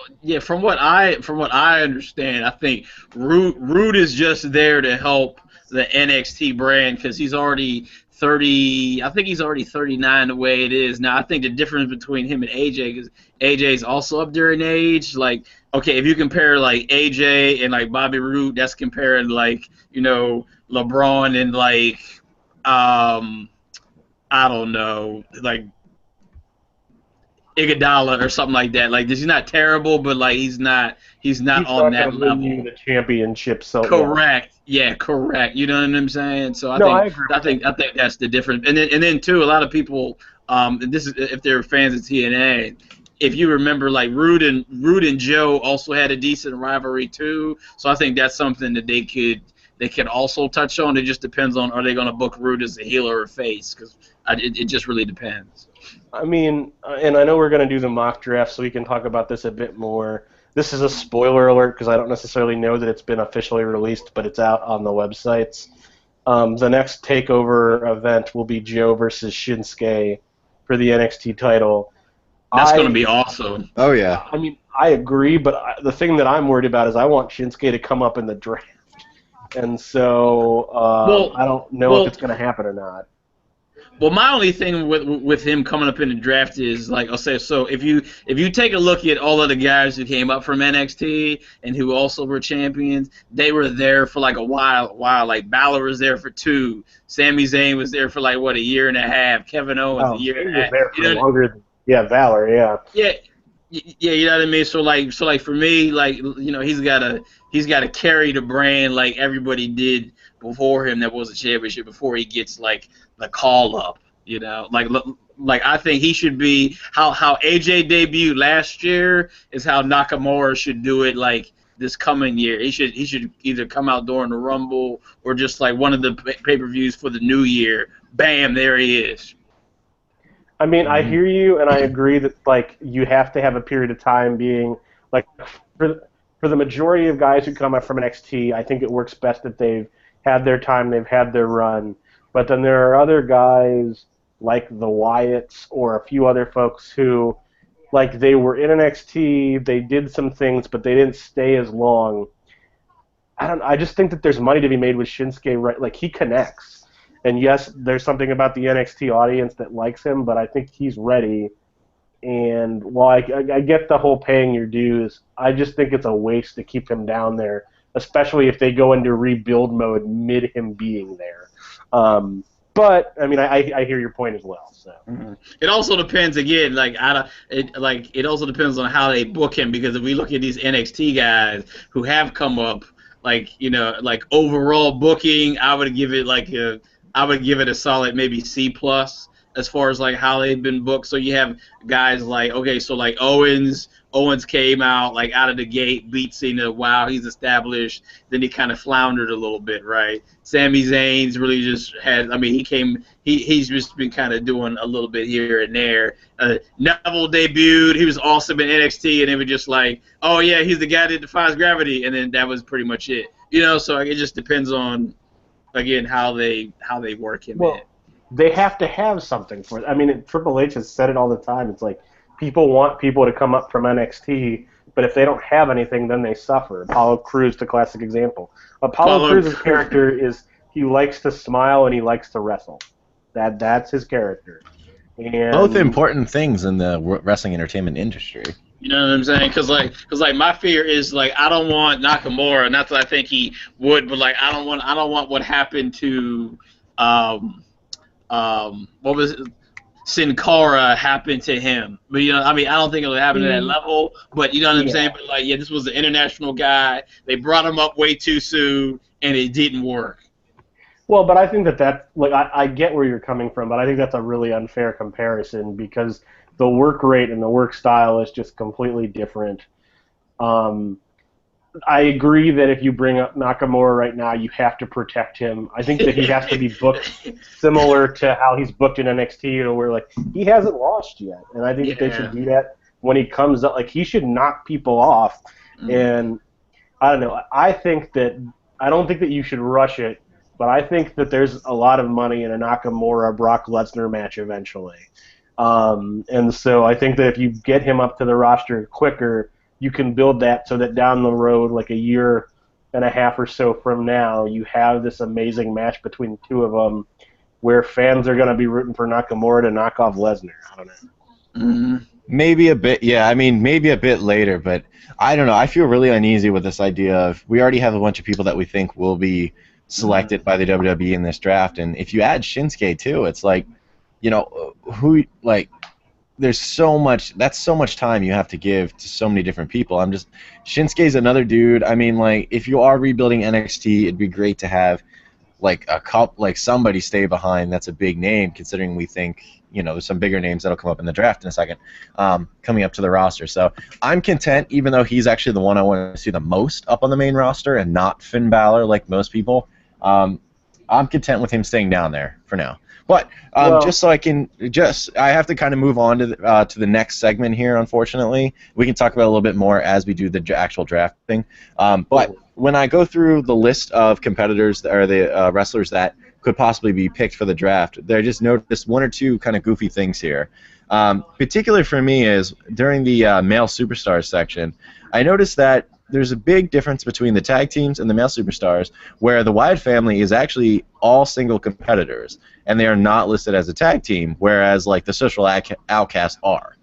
what I understand, I think Roode is just there to help the NXT brand because he's already 30. I think he's already 39 the way it is now. I think the difference between him and AJ is AJ's also up there in age. Like, okay, if you compare like AJ and like Bobby Roode, that's comparing like LeBron and like I don't know, like Iguodala or something like that. Like, he's not terrible, but like he's not on that level. Win the championship. So correct. Yeah, correct. You know what I'm saying? So I think that's the difference. And then too, a lot of people, this is if they're fans of TNA. If you remember, like Roode and Joe also had a decent rivalry too. So I think that's something that they could also touch on. It just depends on, are they going to book Roode as a heel or a face? Because it just really depends. I mean, and I know we're going to do the mock draft, so we can talk about this a bit more. This is a spoiler alert because I don't necessarily know that it's been officially released, but it's out on the websites. The next TakeOver event will be Joe versus Shinsuke for the NXT title. That's going to be awesome. Oh, yeah. I mean, I agree, but the thing that I'm worried about is I want Shinsuke to come up in the draft. And so Well, I don't know if well, it's going to happen or not. Well, my only thing with him coming up in the draft is like I'll say so if you take a look at all of the guys who came up from NXT and who also were champions, they were there for like a while. Like Balor was there for 2, Sami Zayn was there for like what a year and a half, Kevin Owens a Oh, year and Zayn a was half. there You for know, longer than Valor, yeah. yeah, yeah, you know what I mean. So like for me, like he's gotta carry the brand like everybody did before him that was a championship before he gets like the call up. Like I think he should be how AJ debuted last year is how Nakamura should do it like this coming year. He should either come out during the Rumble or just like one of the pay-per-views for the new year. Bam, there he is. I mean, I Mhm. hear you, and I agree that like you have to have a period of time being like for the majority of guys who come up from NXT, I think it works best that they've had their time, they've had their run. But then there are other guys like the Wyatts or a few other folks who like they were in NXT, they did some things, but they didn't stay as long. I just think that there's money to be made with Shinsuke, right? Like he connects. And yes, there's something about the NXT audience that likes him, but I think he's ready. And while I get the whole paying your dues, I just think it's a waste to keep him down there, especially if they go into rebuild mode mid him being there. But I mean, I hear your point as well. So It also depends again, it also depends on how they book him because if we look at these NXT guys who have come up, like overall booking, I would give it a solid maybe C plus as far as like how they've been booked. So you have guys like so like Owens came out like out of the gate, beat Cena. Wow, he's established. Then he kind of floundered a little bit, right? Sami Zayn's really just had. I mean, he's just been kind of doing a little bit here and there. Neville debuted. He was awesome in NXT, and they were just like, oh yeah, he's the guy that defies gravity, and then that was pretty much it. So it just depends on again how they work him in. well, they have to have something for it. I mean, Triple H has said it all the time. It's like people want people to come up from NXT, but if they don't have anything, then they suffer. Apollo Crews, the classic example. Apollo Crews' character is he likes to smile and he likes to wrestle. That's his character. And Both important things in the wrestling entertainment industry. You know what I'm saying? Cause my fear is like I don't want Nakamura, not that I think he would, but like I don't want what happened to what was it? Sin Cara happened to him. But I mean I don't think it'll happen to that level. But you know what I'm saying? But like this was an international guy. They brought him up way too soon, and it didn't work. Well, but I think that like I get where you're coming from, but I think that's a really unfair comparison because the work rate and the work style is just completely different. I agree that if you bring up Nakamura right now, you have to protect him. I think that he has to be booked similar to how he's booked in NXT, where like he hasn't lost yet, and I think that they should do that when he comes up. Like he should knock people off, and I don't know. I don't think that you should rush it. But I think that there's a lot of money in a Nakamura-Brock Lesnar match eventually. And so I think that if you get him up to the roster quicker, you can build that so that down the road, like a year and a half or so from now, you have this amazing match between the two of them where fans are going to be rooting for Nakamura to knock off Lesnar. I don't know. Maybe a bit, yeah. I mean, maybe a bit later, but I don't know. I feel really uneasy with this idea of we already have a bunch of people that we think will be selected by the WWE in this draft, and if you add Shinsuke too, it's like, there's so much. That's so much time you have to give to so many different people. Shinsuke's another dude. I mean, like, if you are rebuilding NXT, it'd be great to have somebody stay behind. That's a big name, considering we think there's some bigger names that'll come up in the draft in a second, coming up to the roster. So I'm content, even though he's actually the one I want to see the most up on the main roster, and not Finn Balor like most people. I'm content with him staying down there for now. But just so I have to kind of move on to the next segment here. Unfortunately, we can talk about it a little bit more as we do the actual draft thing. But when I go through the list of competitors or the wrestlers that could possibly be picked for the draft, I just noticed one or two kind of goofy things here. Particularly for me is during the male superstars section, I noticed that there's a big difference between the tag teams and the male superstars, where the Wyatt family is actually all single competitors, and they are not listed as a tag team, whereas like the social outcasts are.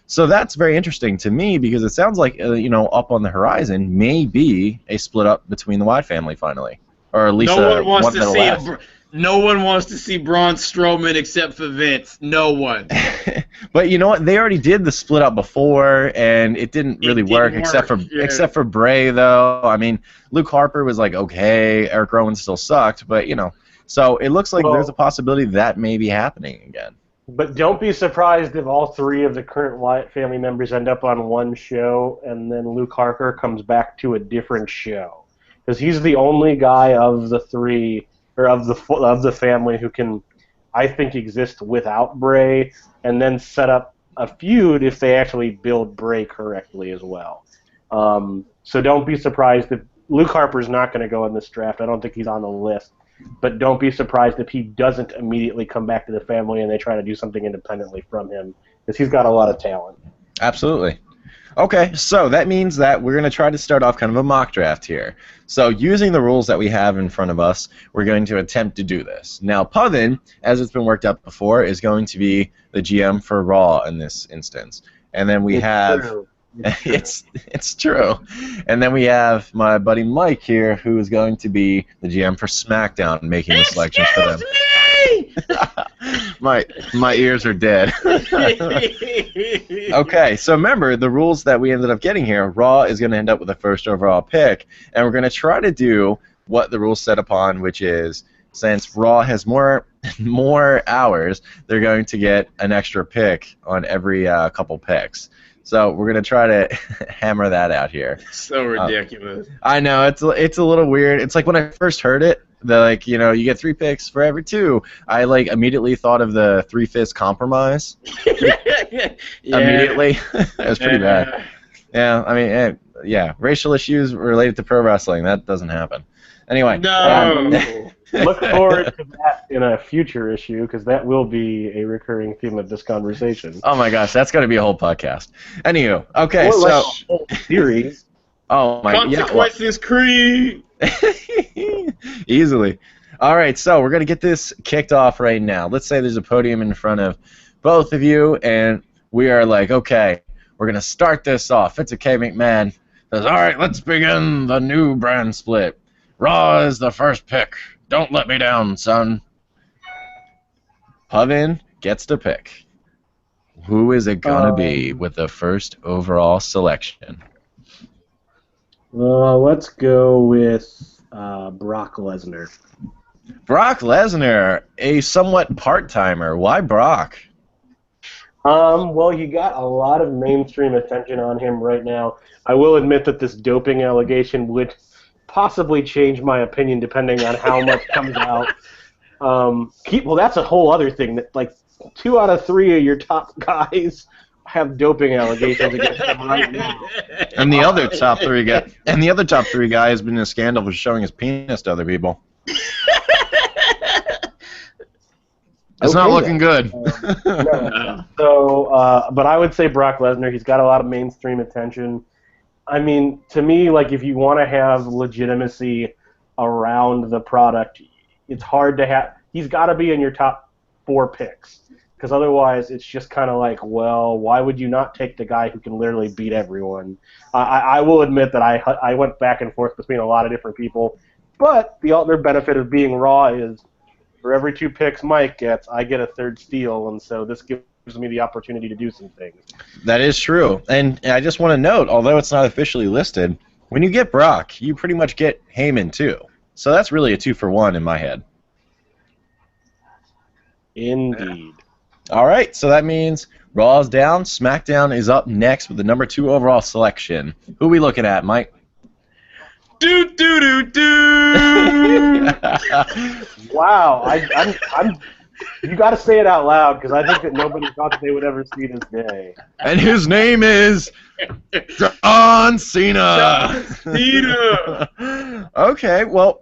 So that's very interesting to me because it sounds like up on the horizon may be a split up between the Wyatt family finally, or at least no one wants to see last. No one wants to see Braun Strowman except for Vince. No one. But you know what? They already did the split up before, and it didn't really work. Except for Bray, though. I mean, Luke Harper was like okay. Eric Rowan still sucked, but So it looks like there's a possibility that may be happening again. But don't be surprised if all three of the current Wyatt family members end up on one show, and then Luke Harper comes back to a different show, because he's the only guy of the three, or of the family, who can, I think, exist without Bray, and then set up a feud if they actually build Bray correctly as well. So don't be surprised if Luke Harper's not going to go in this draft. I don't think he's on the list. But don't be surprised if he doesn't immediately come back to the family and they try to do something independently from him, because he's got a lot of talent. Absolutely. Okay, so that means that we're going to try to start off kind of a mock draft here. So using the rules that we have in front of us, we're going to attempt to do this. Now, Pavin, as it's been worked out before, is going to be the GM for Raw in this instance. And then we have... True. It's true. And then we have my buddy Mike here, who is going to be the GM for SmackDown, making the selections for them. My ears are dead. Okay, so remember the rules that we ended up getting here. Raw is going to end up with the first overall pick, and we're going to try to do what the rules set upon, which is since Raw has more hours, they're going to get an extra pick on every couple picks. So we're gonna try to hammer that out here. So ridiculous. I know it's a little weird. It's like when I first heard it, you get 3 picks for every 2. I immediately thought of the 3-fist compromise. Immediately, it was pretty bad. Yeah, I mean, racial issues related to pro wrestling, that doesn't happen. Anyway. No. Look forward to that in a future issue, because that will be a recurring theme of this conversation. Oh my gosh, that's going to be a whole podcast. Anywho, okay, or so a whole series. Oh my, Consequences Creed. Easily. All right, so we're going to get this kicked off right now. Let's say there's a podium in front of both of you, and we are like, okay, we're going to start this off. Vince K. McMahon says, all right, let's begin the new brand split. Raw is the first pick. Don't let me down, son. Pavin gets to pick. Who is it going to be with the first overall selection? Let's go with Brock Lesnar. Brock Lesnar, a somewhat part-timer. Why Brock? Well, he got a lot of mainstream attention on him right now. I will admit that this doping allegation would possibly change my opinion depending on how much comes out. Well, that's a whole other thing. That 2 out of 3 of your top guys have doping allegations against them right now. And the other top 3 guy has been in a scandal for showing his penis to other people. It's not looking good. No. So, but I would say Brock Lesnar. He's got a lot of mainstream attention. I mean, to me, if you want to have legitimacy around the product, it's hard to have. He's got to be in your top 4 picks, because otherwise it's just kind of well, why would you not take the guy who can literally beat everyone? I will admit that I went back and forth between a lot of different people, but the other benefit of being Raw is for every 2 picks Mike gets, I get a 3rd steal, and so this gives me the opportunity to do some things. That is true. And I just want to note, although it's not officially listed, when you get Brock, you pretty much get Heyman too. So that's really a 2-for-1 in my head. Indeed. All right, so that means Raw's down. SmackDown is up next with the number 2 overall selection. Who are we looking at, Mike? Do do do do. Wow, I'm. You got to say it out loud, because I think that nobody thought that they would ever see this day. And his name is John Cena. John Cena. Okay, well,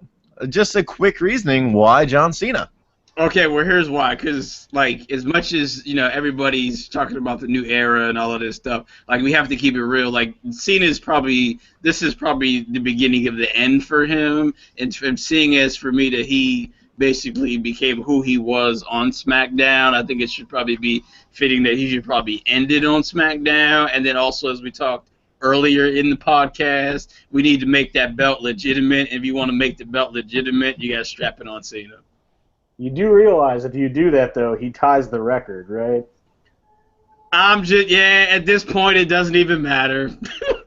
just a quick reasoning. Why John Cena? Okay, well, here's why. Because, like, as much as, everybody's talking about the new era and all of this stuff, like, we have to keep it real. Like, this is probably the beginning of the end for him. And seeing as for me that he basically became who he was on SmackDown, I think it should probably be fitting that he should probably end it on SmackDown. And then also, as we talked earlier in the podcast, we need to make that belt legitimate. If you want to make the belt legitimate, you got to strap it on Cena. You do realize if you do that, though, he ties the record, right? At this point, it doesn't even matter.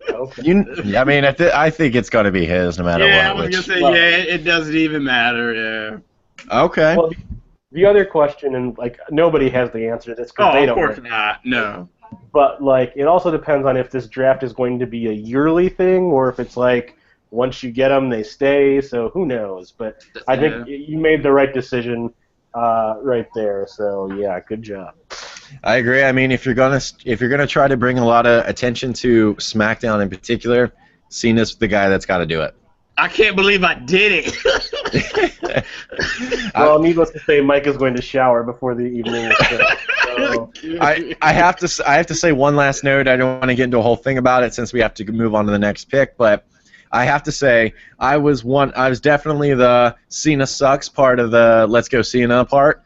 Okay. I think it's going to be his no matter what. Yeah, I was going to say, it doesn't even matter, yeah. Okay. Well, the other question, and, like, nobody has the answer to this because they don't of course not, no. But, like, it also depends on if this draft is going to be a yearly thing or if it's, like, once you get them, they stay, so who knows. But I think you made the right decision right there, so, yeah, good job. I agree. I mean, if you're gonna try to bring a lot of attention to SmackDown in particular, Cena's the guy that's got to do it. I can't believe I did it. Well, needless to say, Mike is going to shower before the evening is finished. So. I have to say one last note. I don't want to get into a whole thing about it since we have to move on to the next pick, but I have to say I was definitely the Cena sucks part of the Let's Go Cena part.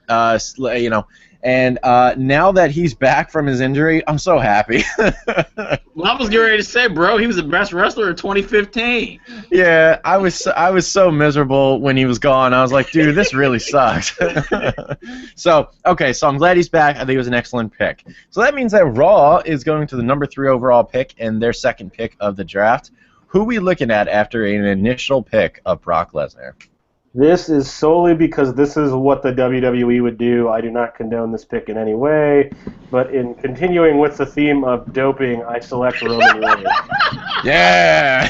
And now that he's back from his injury, I'm so happy. Well, I was getting ready to say, bro, he was the best wrestler in 2015. Yeah, I was so miserable when he was gone. I was like, dude, this really sucks. So I'm glad he's back. I think it was an excellent pick. So that means that Raw is going to the number 3 overall pick and their second pick of the draft. Who are we looking at after an initial pick of Brock Lesnar? This is solely because this is what the WWE would do. I do not condone this pick in any way, but in continuing with the theme of doping, I select Roman Reigns. Yeah!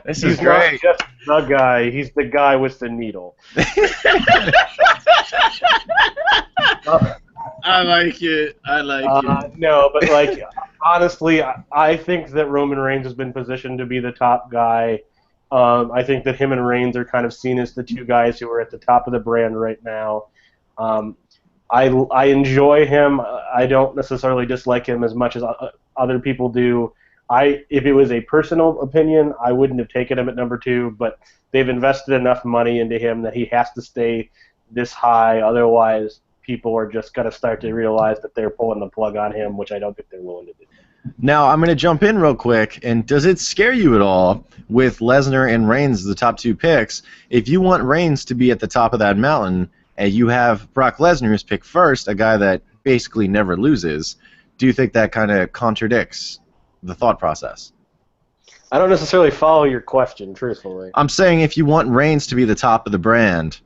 This is great. He's not just the guy, he's the guy with the needle. I like it. No, but like honestly, I think that Roman Reigns has been positioned to be the top guy. I think that him and Reigns are kind of seen as the two guys who are at the top of the brand right now. I enjoy him. I don't necessarily dislike him as much as other people do. If it was a personal opinion, I wouldn't have taken him at number 2, but they've invested enough money into him that he has to stay this high. Otherwise, people are just going to start to realize that they're pulling the plug on him, which I don't think they're willing to do. Now, I'm going to jump in real quick, and does it scare you at all with Lesnar and Reigns as the top 2 picks? If you want Reigns to be at the top of that mountain, and you have Brock Lesnar as pick first, a guy that basically never loses, do you think that kind of contradicts the thought process? I don't necessarily follow your question, truthfully. I'm saying if you want Reigns to be the top of the brand,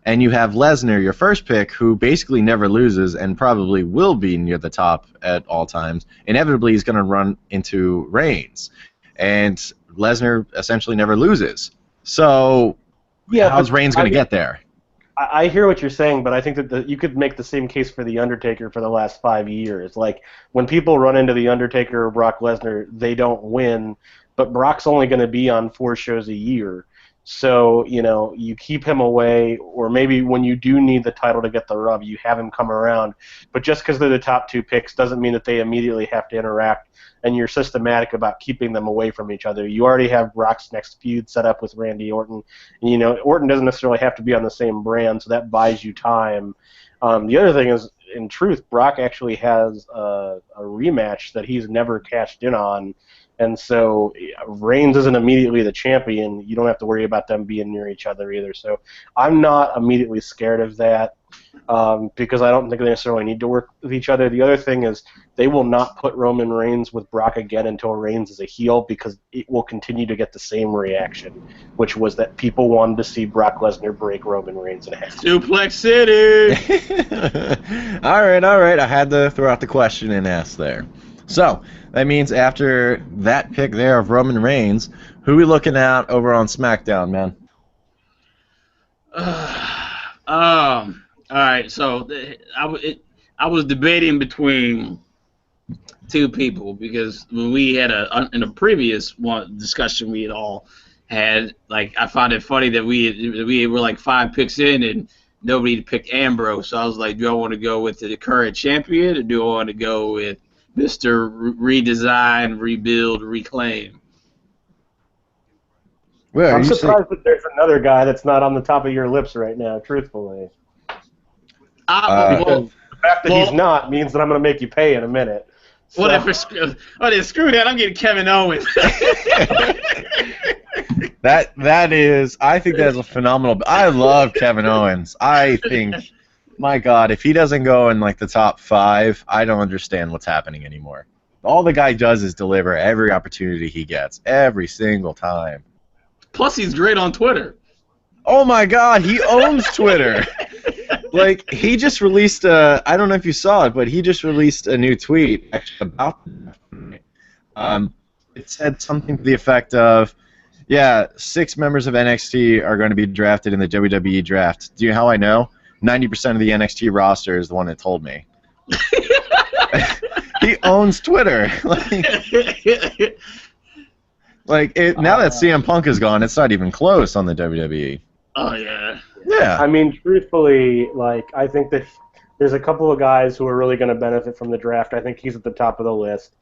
and you have Lesnar, your first pick, who basically never loses and probably will be near the top at all times, inevitably he's going to run into Reigns. And Lesnar essentially never loses. So how's Reigns going to get there? I hear what you're saying, but I think that you could make the same case for The Undertaker for the last 5 years. Like, when people run into The Undertaker or Brock Lesnar, they don't win, but Brock's only going to be on 4 shows a year. So, you keep him away, or maybe when you do need the title to get the rub, you have him come around. But just because they're the top 2 picks doesn't mean that they immediately have to interact, and you're systematic about keeping them away from each other. You already have Brock's next feud set up with Randy Orton. And, Orton doesn't necessarily have to be on the same brand, so that buys you time. The other thing is, in truth, Brock actually has a rematch that he's never cashed in on. And so Reigns isn't immediately the champion. You don't have to worry about them being near each other either. So I'm not immediately scared of that because I don't think they necessarily need to work with each other. The other thing is they will not put Roman Reigns with Brock again until Reigns is a heel because it will continue to get the same reaction, which was that people wanted to see Brock Lesnar break Roman Reigns in half. Suplex City! All right. I had to throw out the question and ask there. So that means after that pick there of Roman Reigns, who are we looking at over on SmackDown, man? All right, so I was debating between 2 people because when we had in a previous discussion we had all had like I found it funny that we were like 5 picks in and nobody picked Ambrose. So I was like, do I want to go with the current champion or do I want to go with Mr. Redesign, Rebuild, Reclaim? Well, I'm surprised that there's another guy that's not on the top of your lips right now, truthfully. Because the fact that he's not means that I'm going to make you pay in a minute. So. Screw that, I'm getting Kevin Owens. That is, I think that's a phenomenal. I love Kevin Owens. I think, my God, if he doesn't go in like the top 5, I don't understand what's happening anymore. All the guy does is deliver every opportunity he gets, every single time. Plus, he's great on Twitter. Oh my God, he owns Twitter. Like, he just released I don't know if you saw it, but he just released a new tweet actually about it said something to the effect of, yeah, 6 members of NXT are going to be drafted in the WWE draft. Do you know how I know? 90% of the NXT roster is the one that told me. He owns Twitter. Now that CM Punk is gone, it's not even close on the WWE. Oh, yeah. Yeah. I mean, truthfully, like, I think that there's a couple of guys who are really going to benefit from the draft. I think he's at the top of the list.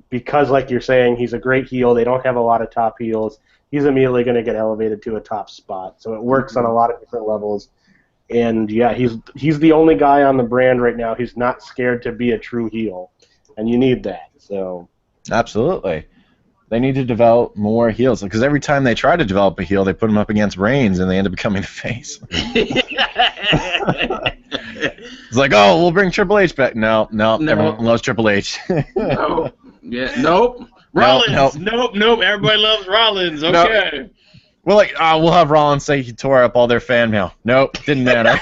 Because, like you're saying, he's a great heel. They don't have a lot of top heels. He's immediately going to get elevated to a top spot. So it works on a lot of different levels. And, yeah, he's the only guy on the brand right now who's not scared to be a true heel. And you need that. So Absolutely. They need to develop more heels, because every time they try to develop a heel, they put him up against Reigns, and they end up becoming a face. It's like, oh, we'll bring Triple H back. No, everyone loves Triple H. No. Yeah, nope. Rollins. Nope. Everybody loves Rollins. Okay. Nope. We're like, we'll have Rollins say he tore up all their fan mail. Nope, didn't matter.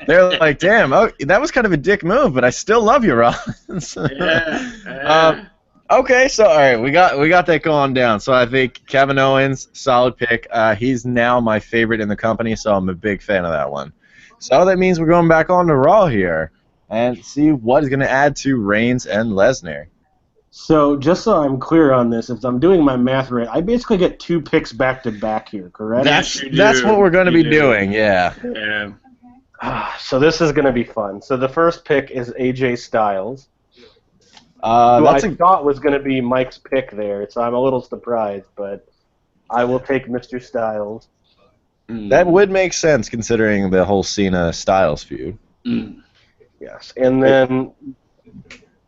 They're like, damn, that was kind of a dick move, but I still love you, Rollins. Yeah. Okay, so all right, we got that going down. So I think Kevin Owens, solid pick. He's now my favorite in the company, so I'm a big fan of that one. So that means we're going back on to Raw here and see what is going to add to Reigns and Lesnar. So just so I'm clear on this, if I'm doing my math right, I basically get 2 picks back to back here, correct? That's what we're going to be doing, yeah. Yeah. So this is going to be fun. So the first pick is AJ Styles. Who I thought was going to be Mike's pick there, so I'm a little surprised, but I will take Mr. Styles. That would make sense considering the whole Cena-Styles feud. Yes, and then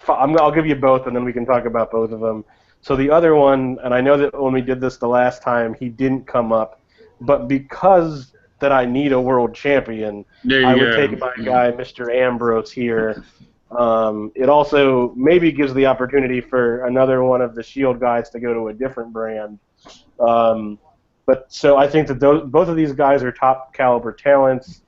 I'll give you both, and then we can talk about both of them. So the other one, and I know that when we did this the last time, he didn't come up, but because that I need a world champion, I would take my guy, Mr. Ambrose, here. It also maybe gives the opportunity for another one of the Shield guys to go to a different brand. But so I think that both of these guys are top caliber talents.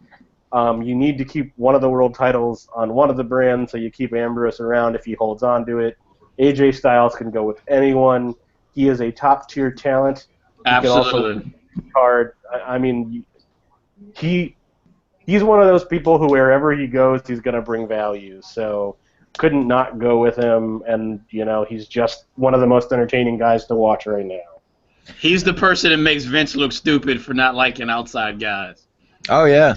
You need to keep one of the world titles on one of the brands, so you keep Ambrose around if he holds on to it. AJ Styles can go with anyone. He is a top tier talent. Absolutely. I mean, he's one of those people who wherever he goes, he's going to bring value. So couldn't not go with him, and he's just one of the most entertaining guys to watch right now. He's the person that makes Vince look stupid for not liking outside guys. Oh, yeah.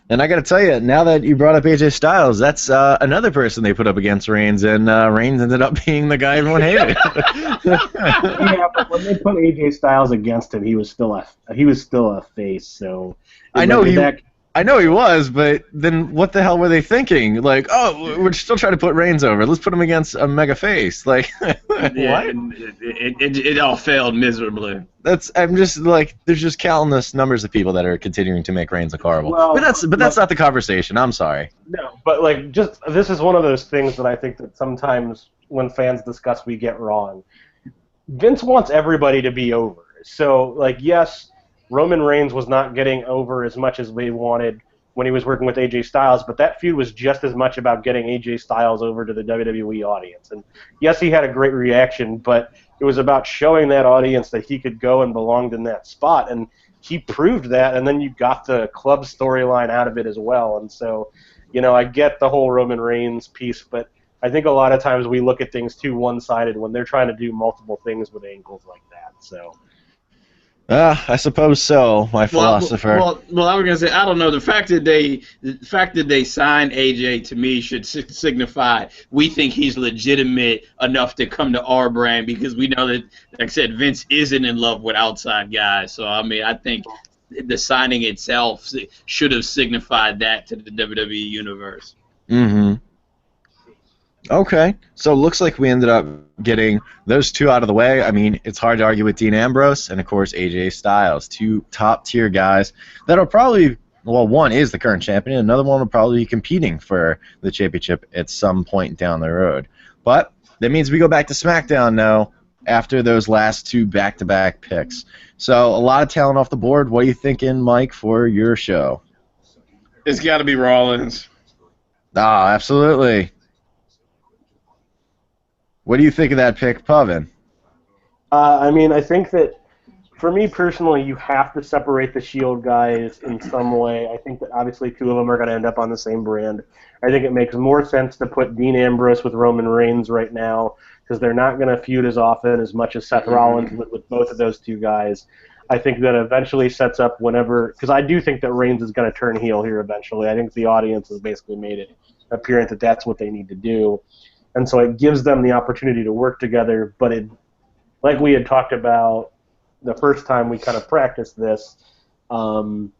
And I got to tell you, now that you brought up AJ Styles, that's another person they put up against Reigns, and Reigns ended up being the guy everyone hated. Yeah, but when they put AJ Styles against him, he was still a face. So I know he was, but then what the hell were they thinking? Like, oh, we're still trying to put Reigns over. Let's put him against a mega face. Like, what? It all failed miserably. I'm just like, there's just countless numbers of people that are continuing to make Reigns look horrible. Well, but that's not the conversation. I'm sorry. No, but like, this is one of those things that I think that sometimes when fans discuss, we get wrong. Vince wants everybody to be over. So, like, yes, Roman Reigns was not getting over as much as they wanted when he was working with AJ Styles, but that feud was just as much about getting AJ Styles over to the WWE audience. And yes, he had a great reaction, but it was about showing that audience that he could go and belonged in that spot, and he proved that, and then you got the club storyline out of it as well. And so, I get the whole Roman Reigns piece, but I think a lot of times we look at things too one-sided when they're trying to do multiple things with angles like that. So. I suppose so, my philosopher. Well, I was gonna say I don't know. The fact that they signed AJ to me should signify we think he's legitimate enough to come to our brand because we know that, like I said, Vince isn't in love with outside guys. So I mean, I think the signing itself should have signified that to the WWE universe. Mm-hmm. Okay, so it looks like we ended up getting those two out of the way. I mean, it's hard to argue with Dean Ambrose and, of course, AJ Styles, two top-tier guys that are probably, well, one is the current champion, another one will probably be competing for the championship at some point down the road. But that means we go back to SmackDown now after those last two back-to-back picks. So a lot of talent off the board. What are you thinking, Mike, for your show? It's got to be Rollins. Ah, absolutely. What do you think of that pick, Pavin? I mean, I think that for me personally, you have to separate the Shield guys in some way. I think that obviously two of them are going to end up on the same brand. I think it makes more sense to put Dean Ambrose with Roman Reigns right now because they're not going to feud as often as much as Seth Rollins with both of those two guys. I think that eventually sets up whenever, because I do think that Reigns is going to turn heel here eventually. I think the audience has basically made it apparent that that's what they need to do. And so it gives them the opportunity to work together, but it, like we had talked about the first time we kind of practiced this, the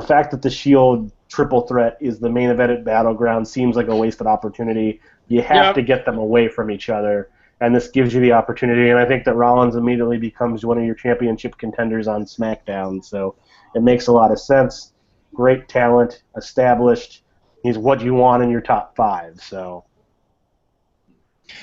fact that the Shield triple threat is the main event at Battleground seems like a wasted opportunity. You have to get them away from each other, and this gives you the opportunity. And I think that Rollins immediately becomes one of your championship contenders on SmackDown, so it makes a lot of sense. Great talent, established. He's what you want in your top five, so...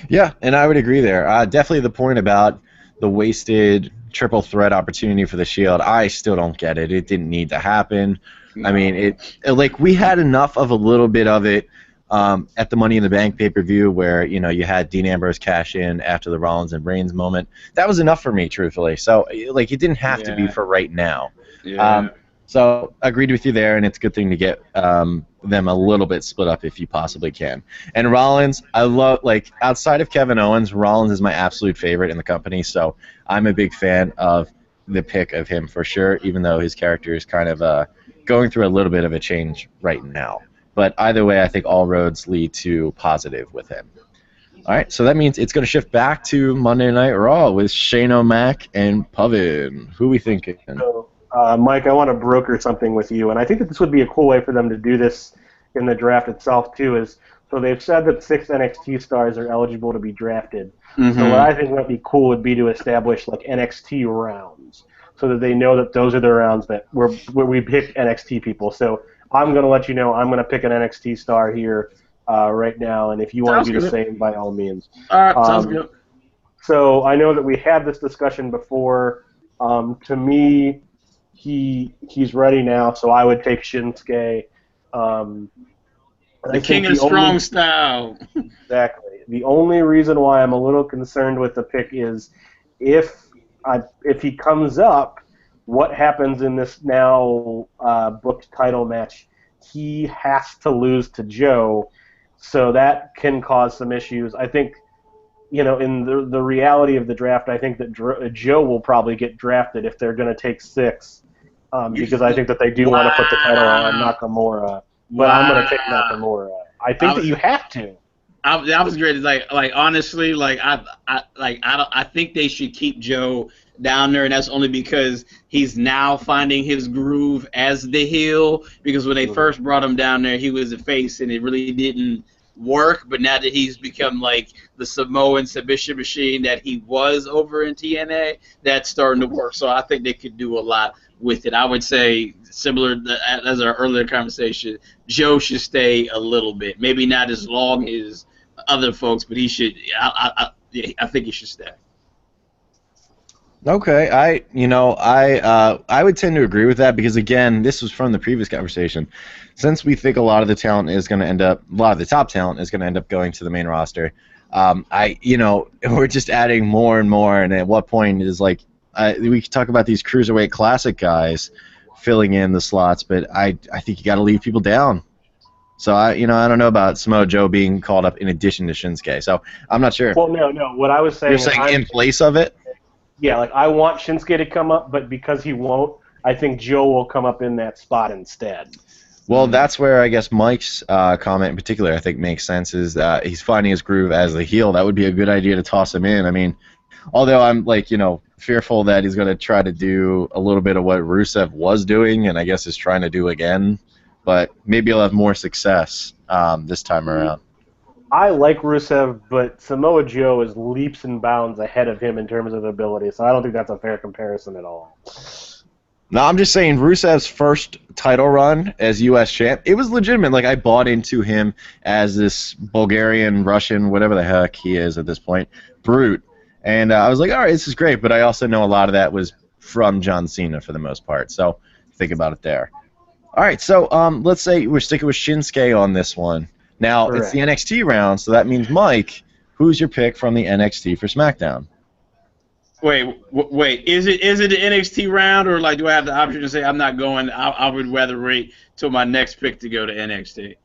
Yeah, and I would agree there. Definitely the point about the wasted triple threat opportunity for the Shield, I still don't get it. It didn't need to happen. I mean, like we had enough of a little bit of it at the Money in the Bank pay-per-view where, you know, you had Dean Ambrose cash in after the Rollins and Reigns moment. That was enough for me, truthfully. So, like, it didn't have to be for right now. Yeah. So agreed with you there, and it's a good thing to get them a little bit split up if you possibly can. And Rollins, I love, like, outside of Kevin Owens, Rollins is my absolute favorite in the company, so I'm a big fan of the pick of him for sure, even though his character is kind of going through a little bit of a change right now. But either way, I think all roads lead to positive with him. All right, so that means it's going to shift back to Monday Night Raw with Shane O'Mac and Pavin. Who we thinking? Mike, I want to broker something with you, and I think that this would be a cool way for them to do this in the draft itself, too, is so they've said that 6 NXT stars are eligible to be drafted. Mm-hmm. So what I think might be cool would be to establish, like, NXT rounds so that they know that those are the rounds that where we pick NXT people. So I'm going to let you know I'm going to pick an NXT star here right now, and if you want to do the same, by all means. All right, sounds good. So I know that we had this discussion before. To me... He's ready now, so I would take Shinsuke. The king of strong style. Exactly. The only reason why I'm a little concerned with the pick is if he comes up, what happens in this now booked title match? He has to lose to Joe, so that can cause some issues. I think, you know, in the reality of the draft, I think that Joe will probably get drafted if they're going to take 6. Because I think that they do want to put the title on Nakamura, but I'm going to take Nakamura. I think that you have to. That was great. Like honestly, I think they should keep Joe down there, and that's only because he's now finding his groove as the heel. Because when they first brought him down there, he was a face, and it really didn't work. But now that he's become like the Samoan submission machine that he was over in TNA, that's starting to work. So I think they could do a lot with it. I would say, similar as our earlier conversation, Joe should stay a little bit. Maybe not as long as other folks, but he should. I think he should stay. Okay, I would tend to agree with that because, again, this was from the previous conversation. Since we think a lot of the top talent is going to end up going to the main roster, we're just adding more and more, and at what point is like we could talk about these Cruiserweight Classic guys filling in the slots, but I think you got to leave people down. So I don't know about Samoa Joe being called up in addition to Shinsuke. So I'm not sure. Well, no. What I was saying You're is saying in place of it? yeah, like I want Shinsuke to come up, but because he won't, I think Joe will come up in that spot instead. Well, that's where I guess Mike's comment in particular I think makes sense. Is that he's finding his groove as the heel. That would be a good idea to toss him in. I mean, although I'm fearful that he's going to try to do a little bit of what Rusev was doing, and I guess is trying to do again. But maybe he'll have more success this time around. I like Rusev, but Samoa Joe is leaps and bounds ahead of him in terms of ability, so I don't think that's a fair comparison at all. No, I'm just saying Rusev's first title run as U.S. champ, it was legitimate. Like, I bought into him as this Bulgarian, Russian, whatever the heck he is at this point, brute. And I was like, all right, this is great. But I also know a lot of that was from John Cena for the most part. So think about it there. All right, so let's say we're sticking with Shinsuke on this one. Now, Correct. It's the NXT round, so that means, Mike, who's your pick from the NXT for SmackDown? Wait. Is it the NXT round, or do I have the option to say I'm not going? I would rather wait till my next pick to go to NXT.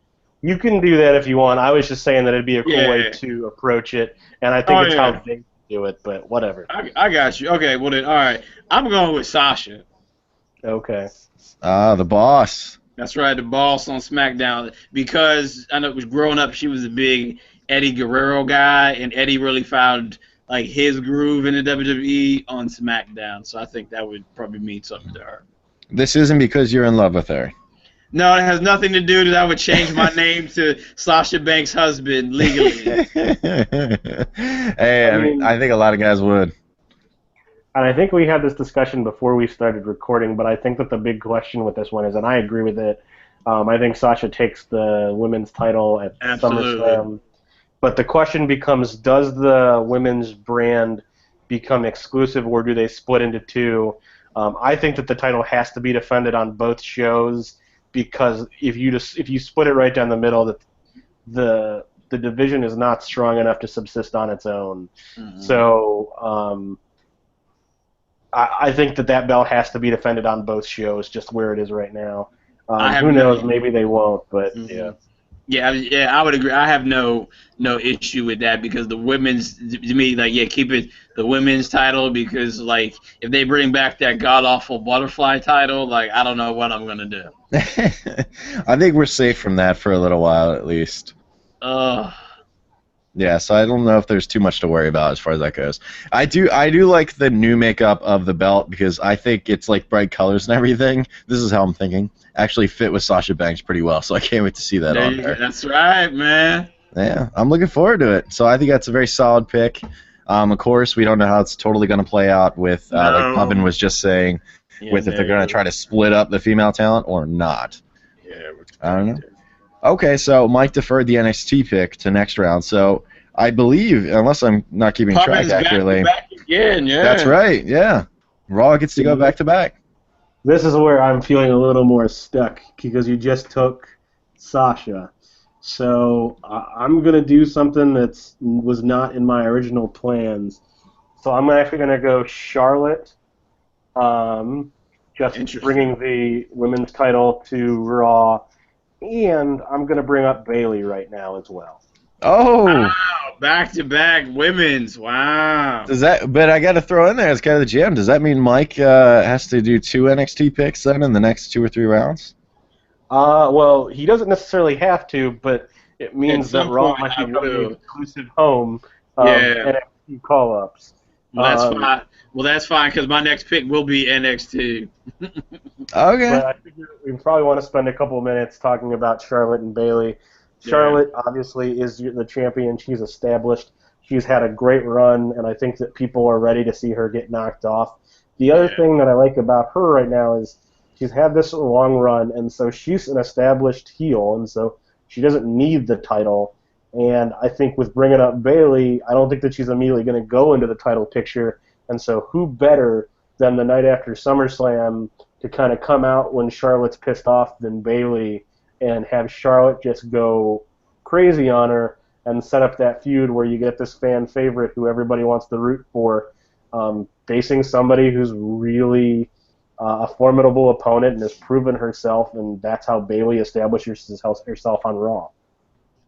You can do that if you want. I was just saying that it'd be a cool way to approach it, and I think it's how they do it. But whatever. I got you. Okay, well then, all right. I'm going with Sasha. Okay. The boss. That's right, the boss on SmackDown. Because I know growing up, she was a big Eddie Guerrero guy, and Eddie really found his groove in the WWE on SmackDown. So I think that would probably mean something to her. This isn't because you're in love with her. No, it has nothing to do that I would change my name to Sasha Banks' husband legally. Hey, I mean, I think a lot of guys would. And I think we had this discussion before we started recording, but I think that the big question with this one is, and I agree with it, I think Sasha takes the women's title at SummerSlam. But the question becomes, does the women's brand become exclusive, or do they split into two? I think that the title has to be defended on both shows, because if you split it right down the middle, the division is not strong enough to subsist on its own. Mm-hmm. So I think that belt has to be defended on both shows, just where it is right now. Who knows? Maybe they won't, but yeah. Yeah, I would agree. I have no issue with that, because the women's, to me, keep it the women's title, because if they bring back that god awful butterfly title, I don't know what I'm gonna do. I think we're safe from that for a little while at least. Yeah, so I don't know if there's too much to worry about as far as that goes. I do like the new makeup of the belt, because I think it's bright colors and everything. This is how I'm thinking. Actually fit with Sasha Banks pretty well, so I can't wait to see that on there. That's right, man. Yeah, I'm looking forward to it. So I think that's a very solid pick. Of course, we don't know how it's totally going to play out with, like Pubbin was just saying, if they're going to try to split up the female talent or not. Yeah, I don't know. Okay, so Mike deferred the NXT pick to next round. So I believe, unless I'm not keeping track accurately, back again, yeah. That's right. Yeah, Raw gets to go back to back. This is where I'm feeling a little more stuck, because you just took Sasha. So I'm gonna do something that was not in my original plans. So I'm actually gonna go Charlotte. Just bringing the women's title to Raw. And I'm going to bring up Bayley right now as well. Oh! Wow, back-to-back women's. Wow. But I got to throw in there as kind of the GM. Does that mean Mike has to do 2 NXT picks then in the next 2 or 3 rounds? Well, he doesn't necessarily have to, but it means that Raw might be the exclusive home of NXT call-ups. Well, that's fine. Well, that's fine, because my next pick will be NXT. Okay. But I figure we probably want to spend a couple of minutes talking about Charlotte and Bayley. Charlotte, obviously, is the champion. She's established. She's had a great run, and I think that people are ready to see her get knocked off. The other thing that I like about her right now is she's had this long run, and so she's an established heel, and so she doesn't need the title. And I think with bringing up Bayley, I don't think that she's immediately going to go into the title picture. And so who better than the night after SummerSlam to kind of come out when Charlotte's pissed off than Bayley, and have Charlotte just go crazy on her and set up that feud where you get this fan favorite who everybody wants to root for, facing somebody who's really a formidable opponent and has proven herself, and that's how Bayley establishes herself on Raw.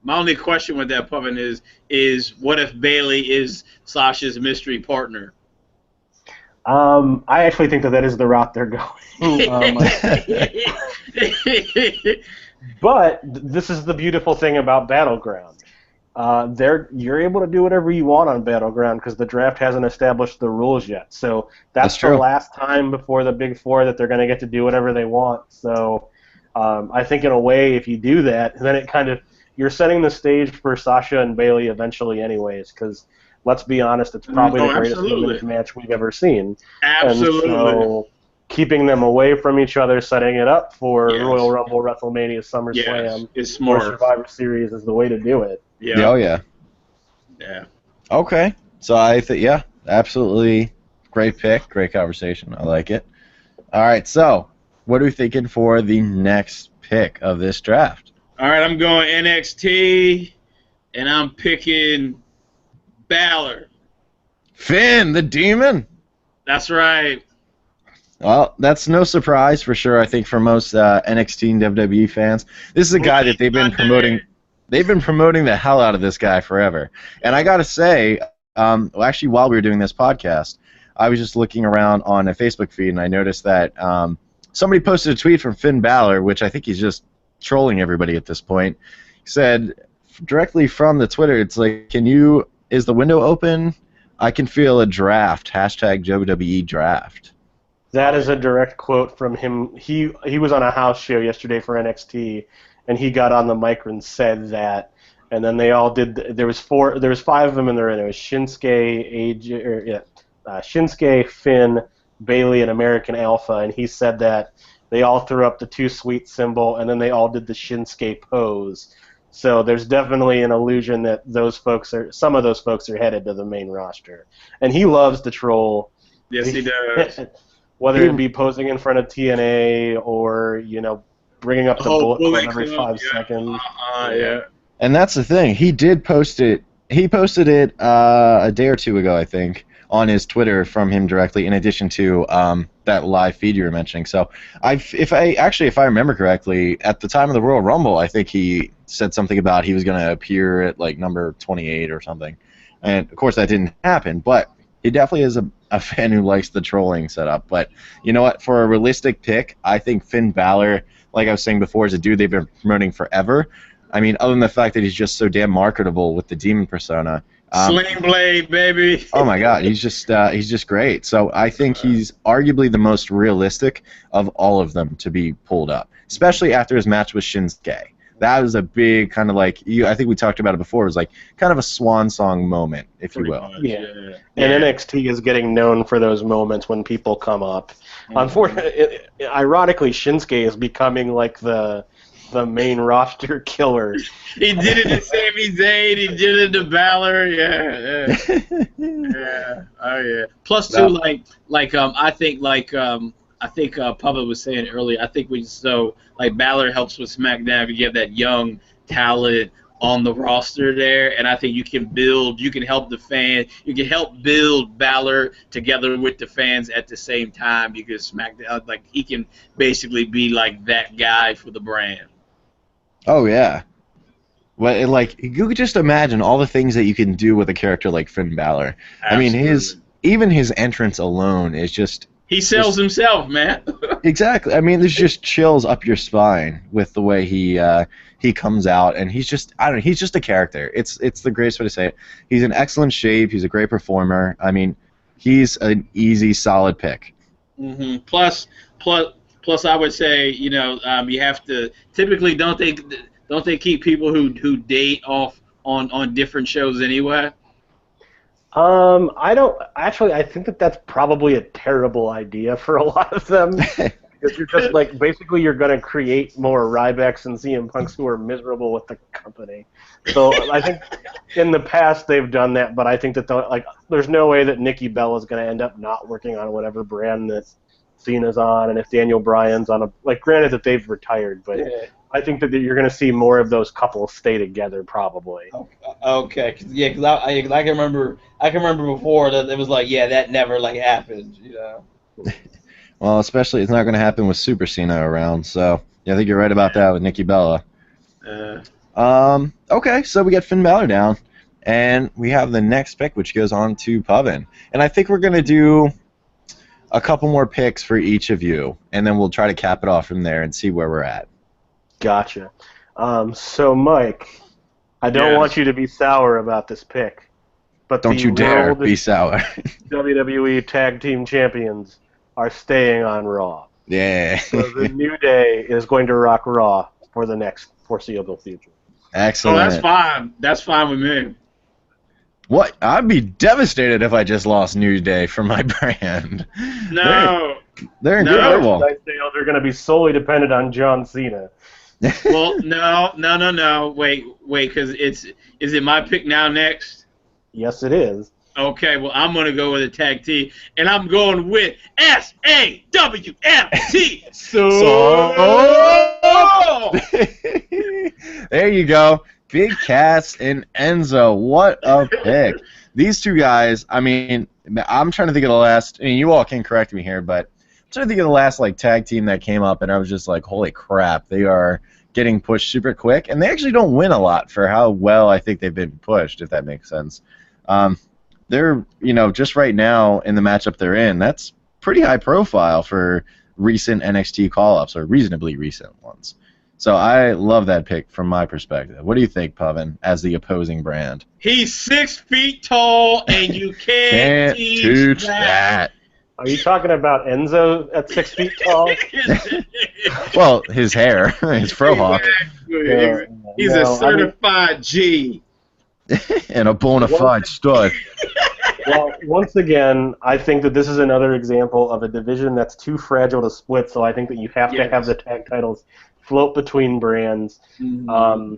My only question with that, Puffin, is what if Bayley is Sasha's mystery partner? I actually think that is the route they're going. But this is the beautiful thing about Battleground. You're able to do whatever you want on Battleground because the draft hasn't established the rules yet. So that's the last time before the Big Four that they're going to get to do whatever they want. So I think in a way, if you do that, then it kind of you're setting the stage for Sasha and Bayley eventually, anyways. Because let's be honest, it's probably the greatest women's match we've ever seen. Absolutely. And so keeping them away from each other, setting it up for Royal Rumble, WrestleMania, SummerSlam, or Survivor Series is the way to do it. Yeah. Oh, yeah. Yeah. Okay. So I think, absolutely great pick. Great conversation. I like it. All right. So what are we thinking for the next pick of this draft? All right. I'm going NXT, and I'm picking Balor. Finn, the Demon? That's right. Well, that's no surprise for sure, I think, for most NXT and WWE fans. This is a guy that they've been promoting. They've been promoting the hell out of this guy forever. And I got to say, actually, while we were doing this podcast, I was just looking around on a Facebook feed, and I noticed that somebody posted a tweet from Finn Balor, which I think he's just trolling everybody at this point. He said, directly from the Twitter, it's like, is the window open? I can feel a draft, hashtag WWE draft. That is a direct quote from him. He was on a house show yesterday for NXT, and he got on the mic and said that. And then they all did. There was 5 of them in there, and it was Shinsuke, Finn, Bayley, and American Alpha. And he said that they all threw up the Too Sweet symbol, and then they all did the Shinsuke pose. So there's definitely an illusion that some of those folks are headed to the main roster. And he loves to troll. Yes, he does. Whether it be posing in front of TNA or, bringing up the Bullet Club every 5 seconds. Yeah. And that's the thing. He did post it. He posted it a day or two ago, I think, on his Twitter from him directly, in addition to that live feed you were mentioning. So if I remember correctly, at the time of the Royal Rumble, I think he said something about he was going to appear at, like, number 28 or something. And, of course, that didn't happen. But he definitely is a fan who likes the trolling setup. But you know what? For a realistic pick, I think Finn Balor, like I was saying before, is a dude they've been promoting forever. I mean, other than the fact that he's just so damn marketable with the Demon persona. Sling Blade, baby. Oh my God, he's just great. So I think he's arguably the most realistic of all of them to be pulled up, especially after his match with Shinsuke. That was a big kind of like I think we talked about it before. It was like kind of a swan song moment, if you will. Yeah. And NXT is getting known for those moments when people come up. Mm-hmm. Unfortunately, ironically, Shinsuke is becoming like the main roster killer. He did it to Sami Zayn. He did it to Balor. Yeah. Yeah. Oh yeah. Plus too, I think Papa was saying earlier. I think Balor helps with SmackDown. You have that young talent on the roster there, and I think you can help the fans. You can help build Balor together with the fans at the same time, because SmackDown, he can basically be like that guy for the brand. Oh yeah. Well, you could just imagine all the things that you can do with a character like Finn Balor. Absolutely. I mean, even his entrance alone is just. He sells himself, man. Exactly. I mean, there's just chills up your spine with the way he comes out, and he's just he's just a character. It's the greatest way to say it. He's in excellent shape. He's a great performer. I mean, he's an easy, solid pick. Mm-hmm. Plus, I would say, you have to typically don't they keep people who date off on different shows anyway? I don't actually. I think that's probably a terrible idea for a lot of them. Because you're just basically you're going to create more Rybacks and CM Punks who are miserable with the company. So I think in the past they've done that, but I think that there's no way that Nikki Bella is going to end up not working on whatever brand that Cena's on, and if Daniel Bryan's on granted that they've retired, but. Yeah. I think that you're going to see more of those couples stay together, probably. Okay, because I can remember before that it was that never happened, Well, especially it's not going to happen with Super Cena around. So yeah, I think you're right about that with Nikki Bella. Uh, Okay, so we got Finn Balor down, and we have the next pick, which goes on to Puvin. And I think we're going to do a couple more picks for each of you, and then we'll try to cap it off from there and see where we're at. Gotcha. So, Mike, I don't Yes. want you to be sour about this pick, but Don't the you dare World be sour. WWE Tag Team Champions are staying on Raw. Yeah. So the New Day is going to rock Raw for the next foreseeable future. Excellent. Oh, that's fine. That's fine with me. What? I'd be devastated if I just lost New Day for my brand. No. They're No. incredible. Merchandise sales are going to be solely dependent on John Cena. Well, no. Wait, because is it my pick now next? Yes, it is. Okay, well, I'm going to go with a tag team, and I'm going with SAWFT. There you go. Big Cass and Enzo. What a pick. These two guys, I mean, I'm trying to think of the last, I mean, you all can correct me here, but I'm trying to think of the last like tag team that came up, and I was just like, holy crap, they are getting pushed super quick, and they actually don't win a lot for how well I think they've been pushed, if that makes sense. They're, just right now in the matchup they're in, that's pretty high profile for recent NXT call-ups, or reasonably recent ones. So I love that pick from my perspective. What do you think, Puvin, as the opposing brand? He's 6 feet tall, and you can't teach that. Are you talking about Enzo at 6 feet tall? Well, his hair, his frohawk. Exactly. He's a certified G. And a bona fide stud. Well, once again, I think that this is another example of a division that's too fragile to split, so I think that you have to have the tag titles float between brands. Mm-hmm.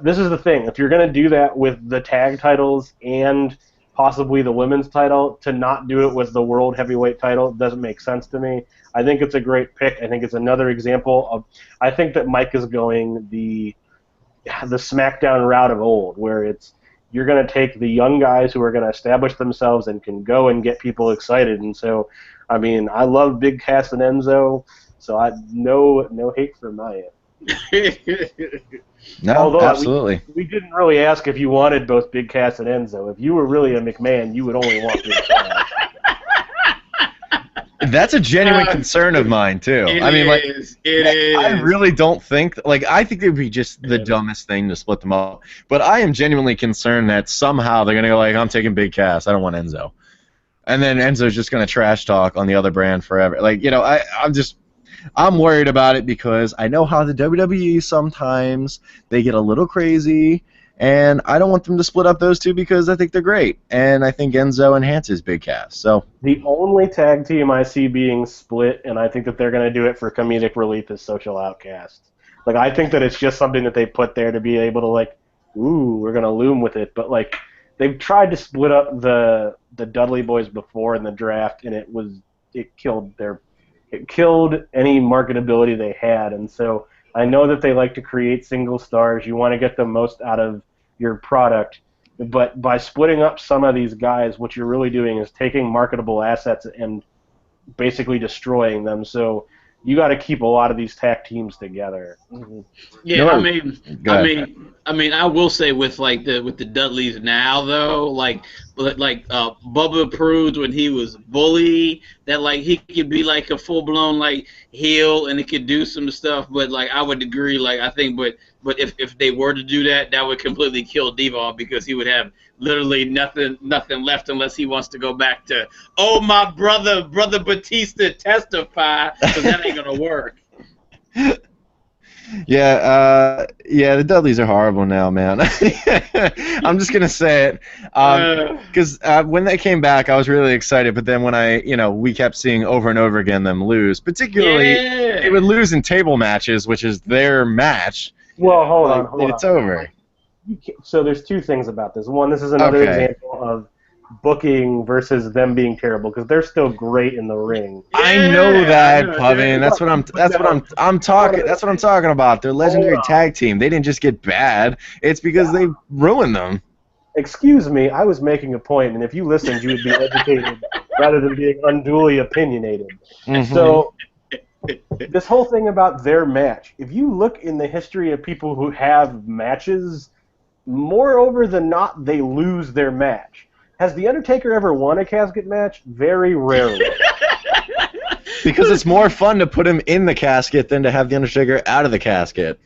This is the thing. If you're going to do that with the tag titles and possibly the women's title, to not do it with the world heavyweight title doesn't make sense to me. I think it's a great pick. I think it's another example of, I think that Mike is going the SmackDown route of old, where you're going to take the young guys who are going to establish themselves and can go and get people excited. And so, I mean, I love Big Cass and Enzo, so no hate from my end. No, although absolutely. We didn't really ask if you wanted both Big Cass and Enzo. If you were really a McMahon, you would only want Big Cass. That's a genuine concern of mine too. It is. I really don't think I think it would be just the dumbest thing to split them up. But I am genuinely concerned that somehow they're gonna go I'm taking Big Cass. I don't want Enzo, and then Enzo's just gonna trash talk on the other brand forever. I'm worried about it because I know how the WWE sometimes they get a little crazy. And I don't want them to split up those two because I think they're great. And I think Enzo enhances Big Cass. So the only tag team I see being split, and I think that they're going to do it for comedic relief, is Social Outcasts. I think that it's just something that they put there to be able to, we're going to loom with it. But, they've tried to split up the Dudley Boys before in the draft, and it killed any marketability they had. And so I know that they like to create single stars. You want to get the most out of your product. But by splitting up some of these guys, what you're really doing is taking marketable assets and basically destroying them. So you got to keep a lot of these tag teams together. Mm-hmm. Yeah, I mean, I will say with the Dudleys now though, Bubba proved when he was Bully that he could be a full blown heel and it could do some stuff. But I would agree, I think, but if they were to do that, that would completely kill Devolve because he would have literally nothing left unless he wants to go back to my brother Batista testify, because that ain't gonna work. Yeah, the Dudleys are horrible now, man. I'm just gonna say it, because when they came back, I was really excited. But then when we kept seeing over and over again them lose. Particularly, they would lose in table matches, which is their match. Well, hold on. It's over. So there's two things about this. One, this is another example of booking versus them being terrible, because they're still great in the ring. I know that, Puvin. That's what I'm talking about. They're legendary tag team. They didn't just get bad. It's because they ruined them. Excuse me, I was making a point, and if you listened, you would be educated rather than being unduly opinionated. Mhm. So this whole thing about their match, if you look in the history of people who have matches, moreover than not, they lose their match. Has The Undertaker ever won a casket match? Very rarely. Because it's more fun to put him in the casket than to have The Undertaker out of the casket.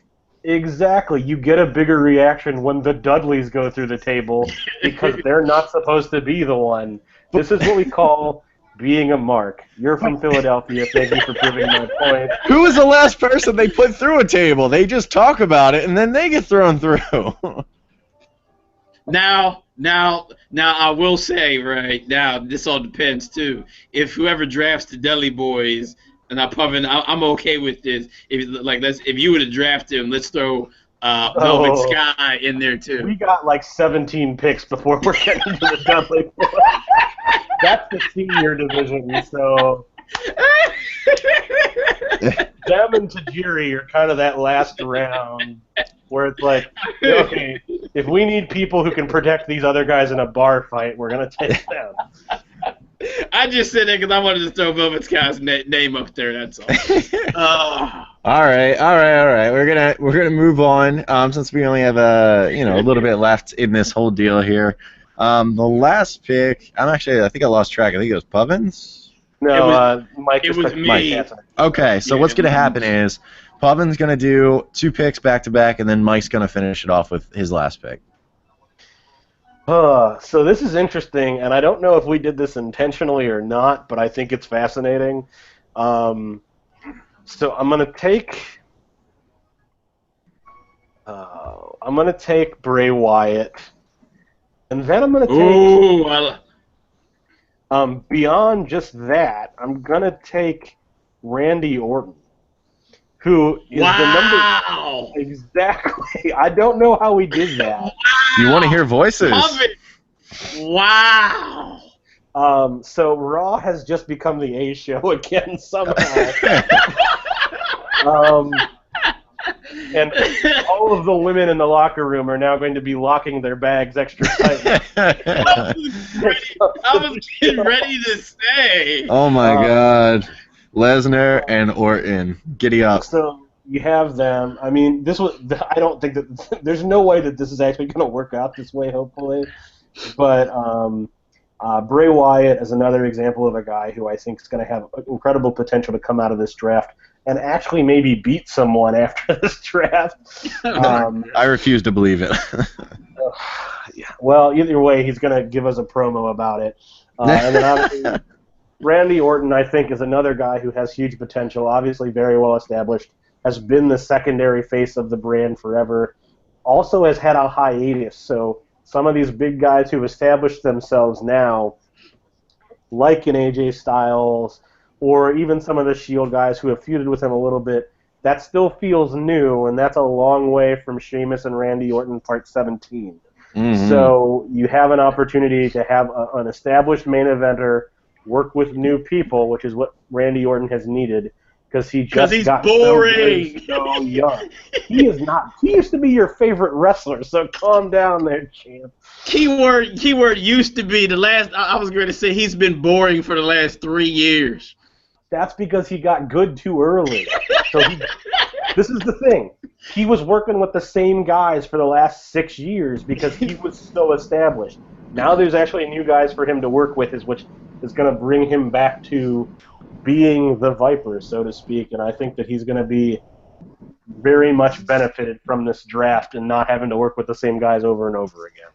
Exactly. You get a bigger reaction when the Dudleys go through the table because they're not supposed to be the one. This is what we call being a mark. You're from Philadelphia. Thank you for proving my point. Who was the last person they put through a table? They just talk about it and then they get thrown through. Now, I will say, right now, this all depends too. If whoever drafts the Deli Boys, and I'm okay with this. If you were to draft him, let's throw Velvet Sky in there too. We got like 17 picks before we're getting to the Dudley Boys. That's the senior division, so them and Tajiri are kind of that last round where it's like, okay, if we need people who can protect these other guys in a bar fight, we're gonna take them. I just said it because I wanted to throw Velvet Sky's name up there. That's all. All right. We're gonna move on. Since we only have a little bit left in this whole deal here. The last pick, I think I lost track. I think it was Pubbins. No, Mike. It was me. Mike. Okay, so what's gonna happen is Pubbins gonna do 2 picks back to back, and then Mike's gonna finish it off with his last pick. So this is interesting, and I don't know if we did this intentionally or not, but I think it's fascinating. So I'm gonna take Bray Wyatt, and then I'm gonna take beyond just that, I'm gonna take Randy Orton, who is the number. Exactly. I don't know how we did that. You want to hear voices? Wow. So Raw has just become the A show again somehow. And all of the women in the locker room are now going to be locking their bags extra tight. I was getting ready to say. Oh my God. Lesnar and Orton. Giddy up. So you have them. I mean, I don't think that there's no way that this is actually going to work out this way, hopefully. But Bray Wyatt is another example of a guy who I think is going to have incredible potential to come out of this draft and actually maybe beat someone after this draft. I refuse to believe it. Yeah. Well, either way, he's going to give us a promo about it. And then obviously, Randy Orton, I think, is another guy who has huge potential, obviously very well established, has been the secondary face of the brand forever, also has had a hiatus. So some of these big guys who've established themselves now, like an AJ Styles, or even some of the Shield guys who have feuded with him a little bit, that still feels new, and that's a long way from Sheamus and Randy Orton Part 17. Mm-hmm. So you have an opportunity to have an established main eventer work with new people, which is what Randy Orton has needed, because he's got boring. So young. He is not. He used to be your favorite wrestler, so calm down there, champ. Keyword used to be. I was going to say he's been boring for the last 3 years. That's because he got good too early. So this is the thing. He was working with the same guys for the last 6 years because he was so established. Now there's actually new guys for him to work with, which is going to bring him back to being the Viper, so to speak. And I think that he's going to be very much benefited from this draft and not having to work with the same guys over and over again.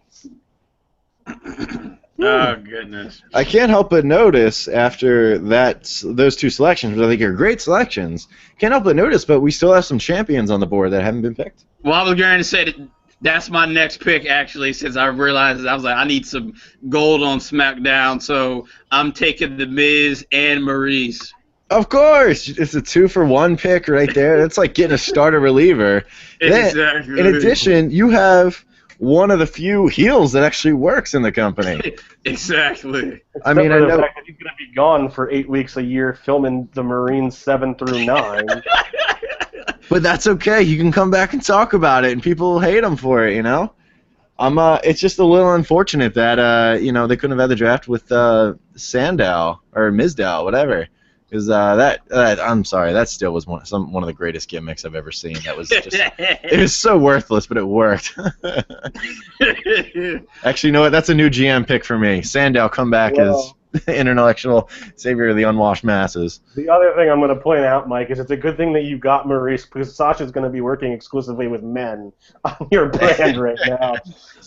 Oh, goodness. I can't help but notice after those 2 selections, which I think are great selections, can't help but notice, but we still have some champions on the board that haven't been picked. Well, I was going to say that's my next pick, actually, since I realized I was like, I need some gold on SmackDown, so I'm taking The Miz and Maurice. Of course! It's a 2-for-1 pick right there. That's like getting a starter reliever. Exactly. In addition, you have one of the few heels that actually works in the company. Exactly. I mean, I know the fact that he's going to be gone for 8 weeks a year filming the Marines 7 through 9. But that's okay. You can come back and talk about it, and people will hate him for it, you know? It's just a little unfortunate that they couldn't have had the draft with Sandow or Mizdow, whatever. Because I'm sorry, that still was one of the greatest gimmicks I've ever seen. That was just it was so worthless, but it worked. Actually, you know what? That's a new GM pick for me. Sandow come back as intellectual savior of the unwashed masses. The other thing I'm going to point out, Mike, is it's a good thing that you got Maurice, because Sasha's going to be working exclusively with men on your brand right now.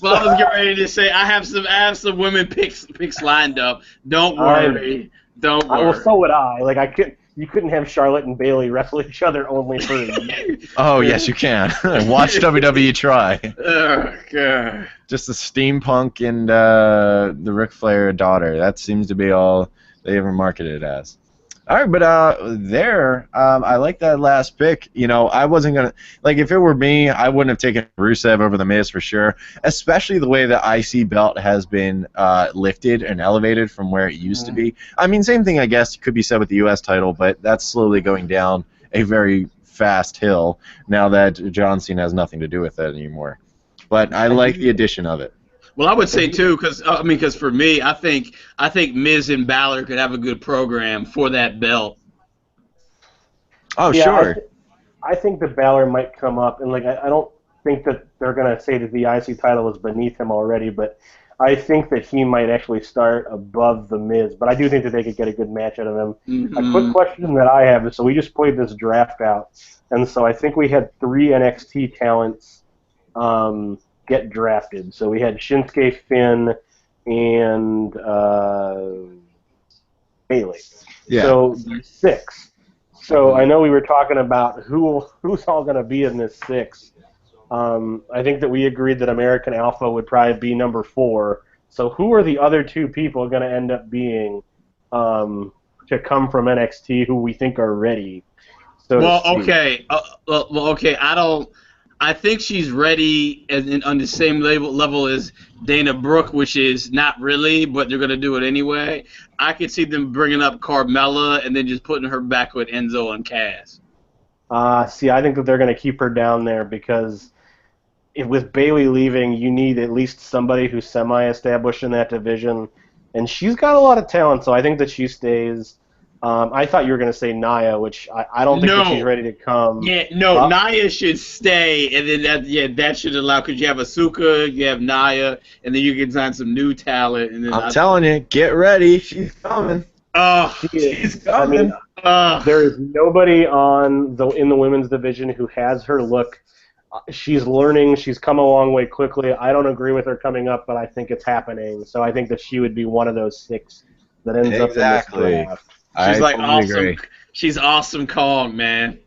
Well, I was getting ready to say I have some women picks lined up. Don't worry. Don't worry. Well, so would I. Like you couldn't have Charlotte and Bayley wrestle each other only for. Oh yes, you can. Watch WWE try. Oh god. Just the steampunk and the Ric Flair daughter. That seems to be all they ever marketed it as. All right, but I like that last pick. I wasn't gonna if it were me, I wouldn't have taken Rusev over the Miz for sure. Especially the way the IC belt has been lifted and elevated from where it used to be. I mean, same thing I guess could be said with the U.S. title, but that's slowly going down a very fast hill now that John Cena has nothing to do with it anymore. But I like the addition of it. Well, I would say too, because for me, I think Miz and Balor could have a good program for that belt. Oh, yeah, sure. I think that Balor might come up, and I don't think that they're gonna say that the IC title is beneath him already, but I think that he might actually start above the Miz. But I do think that they could get a good match out of him. Mm-hmm. A quick question that I have is: so we just played this draft out, and so I think we had 3 NXT talents. Get drafted. So we had Shinsuke, Finn, and Bayley. Yeah. So there's 6. So I know we were talking about who's all going to be in this 6. I think that we agreed that American Alpha would probably be number 4. So who are the other 2 people going to end up being to come from NXT who we think are ready? Okay. Okay. I think she's ready on the same level as Dana Brooke, which is not really, but they're going to do it anyway. I could see them bringing up Carmella and then just putting her back with Enzo and Cass. I think that they're going to keep her down there because with Bayley leaving, you need at least somebody who's semi-established in that division. And she's got a lot of talent, so I think that she stays. I thought you were going to say Nia, which I don't think that she's ready to come. Yeah, no, Nia should stay, and then that should allow, because you have Asuka, you have Nia, and then you can sign some new talent. And then I'm telling you, get ready, she's coming. She's coming. There is nobody in the women's division who has her look. She's learning. She's come a long way quickly. I don't agree with her coming up, but I think it's happening. So I think that she would be one of those 6 that ends up in this draft. She's I like totally awesome. Agree. She's awesome Kong, man.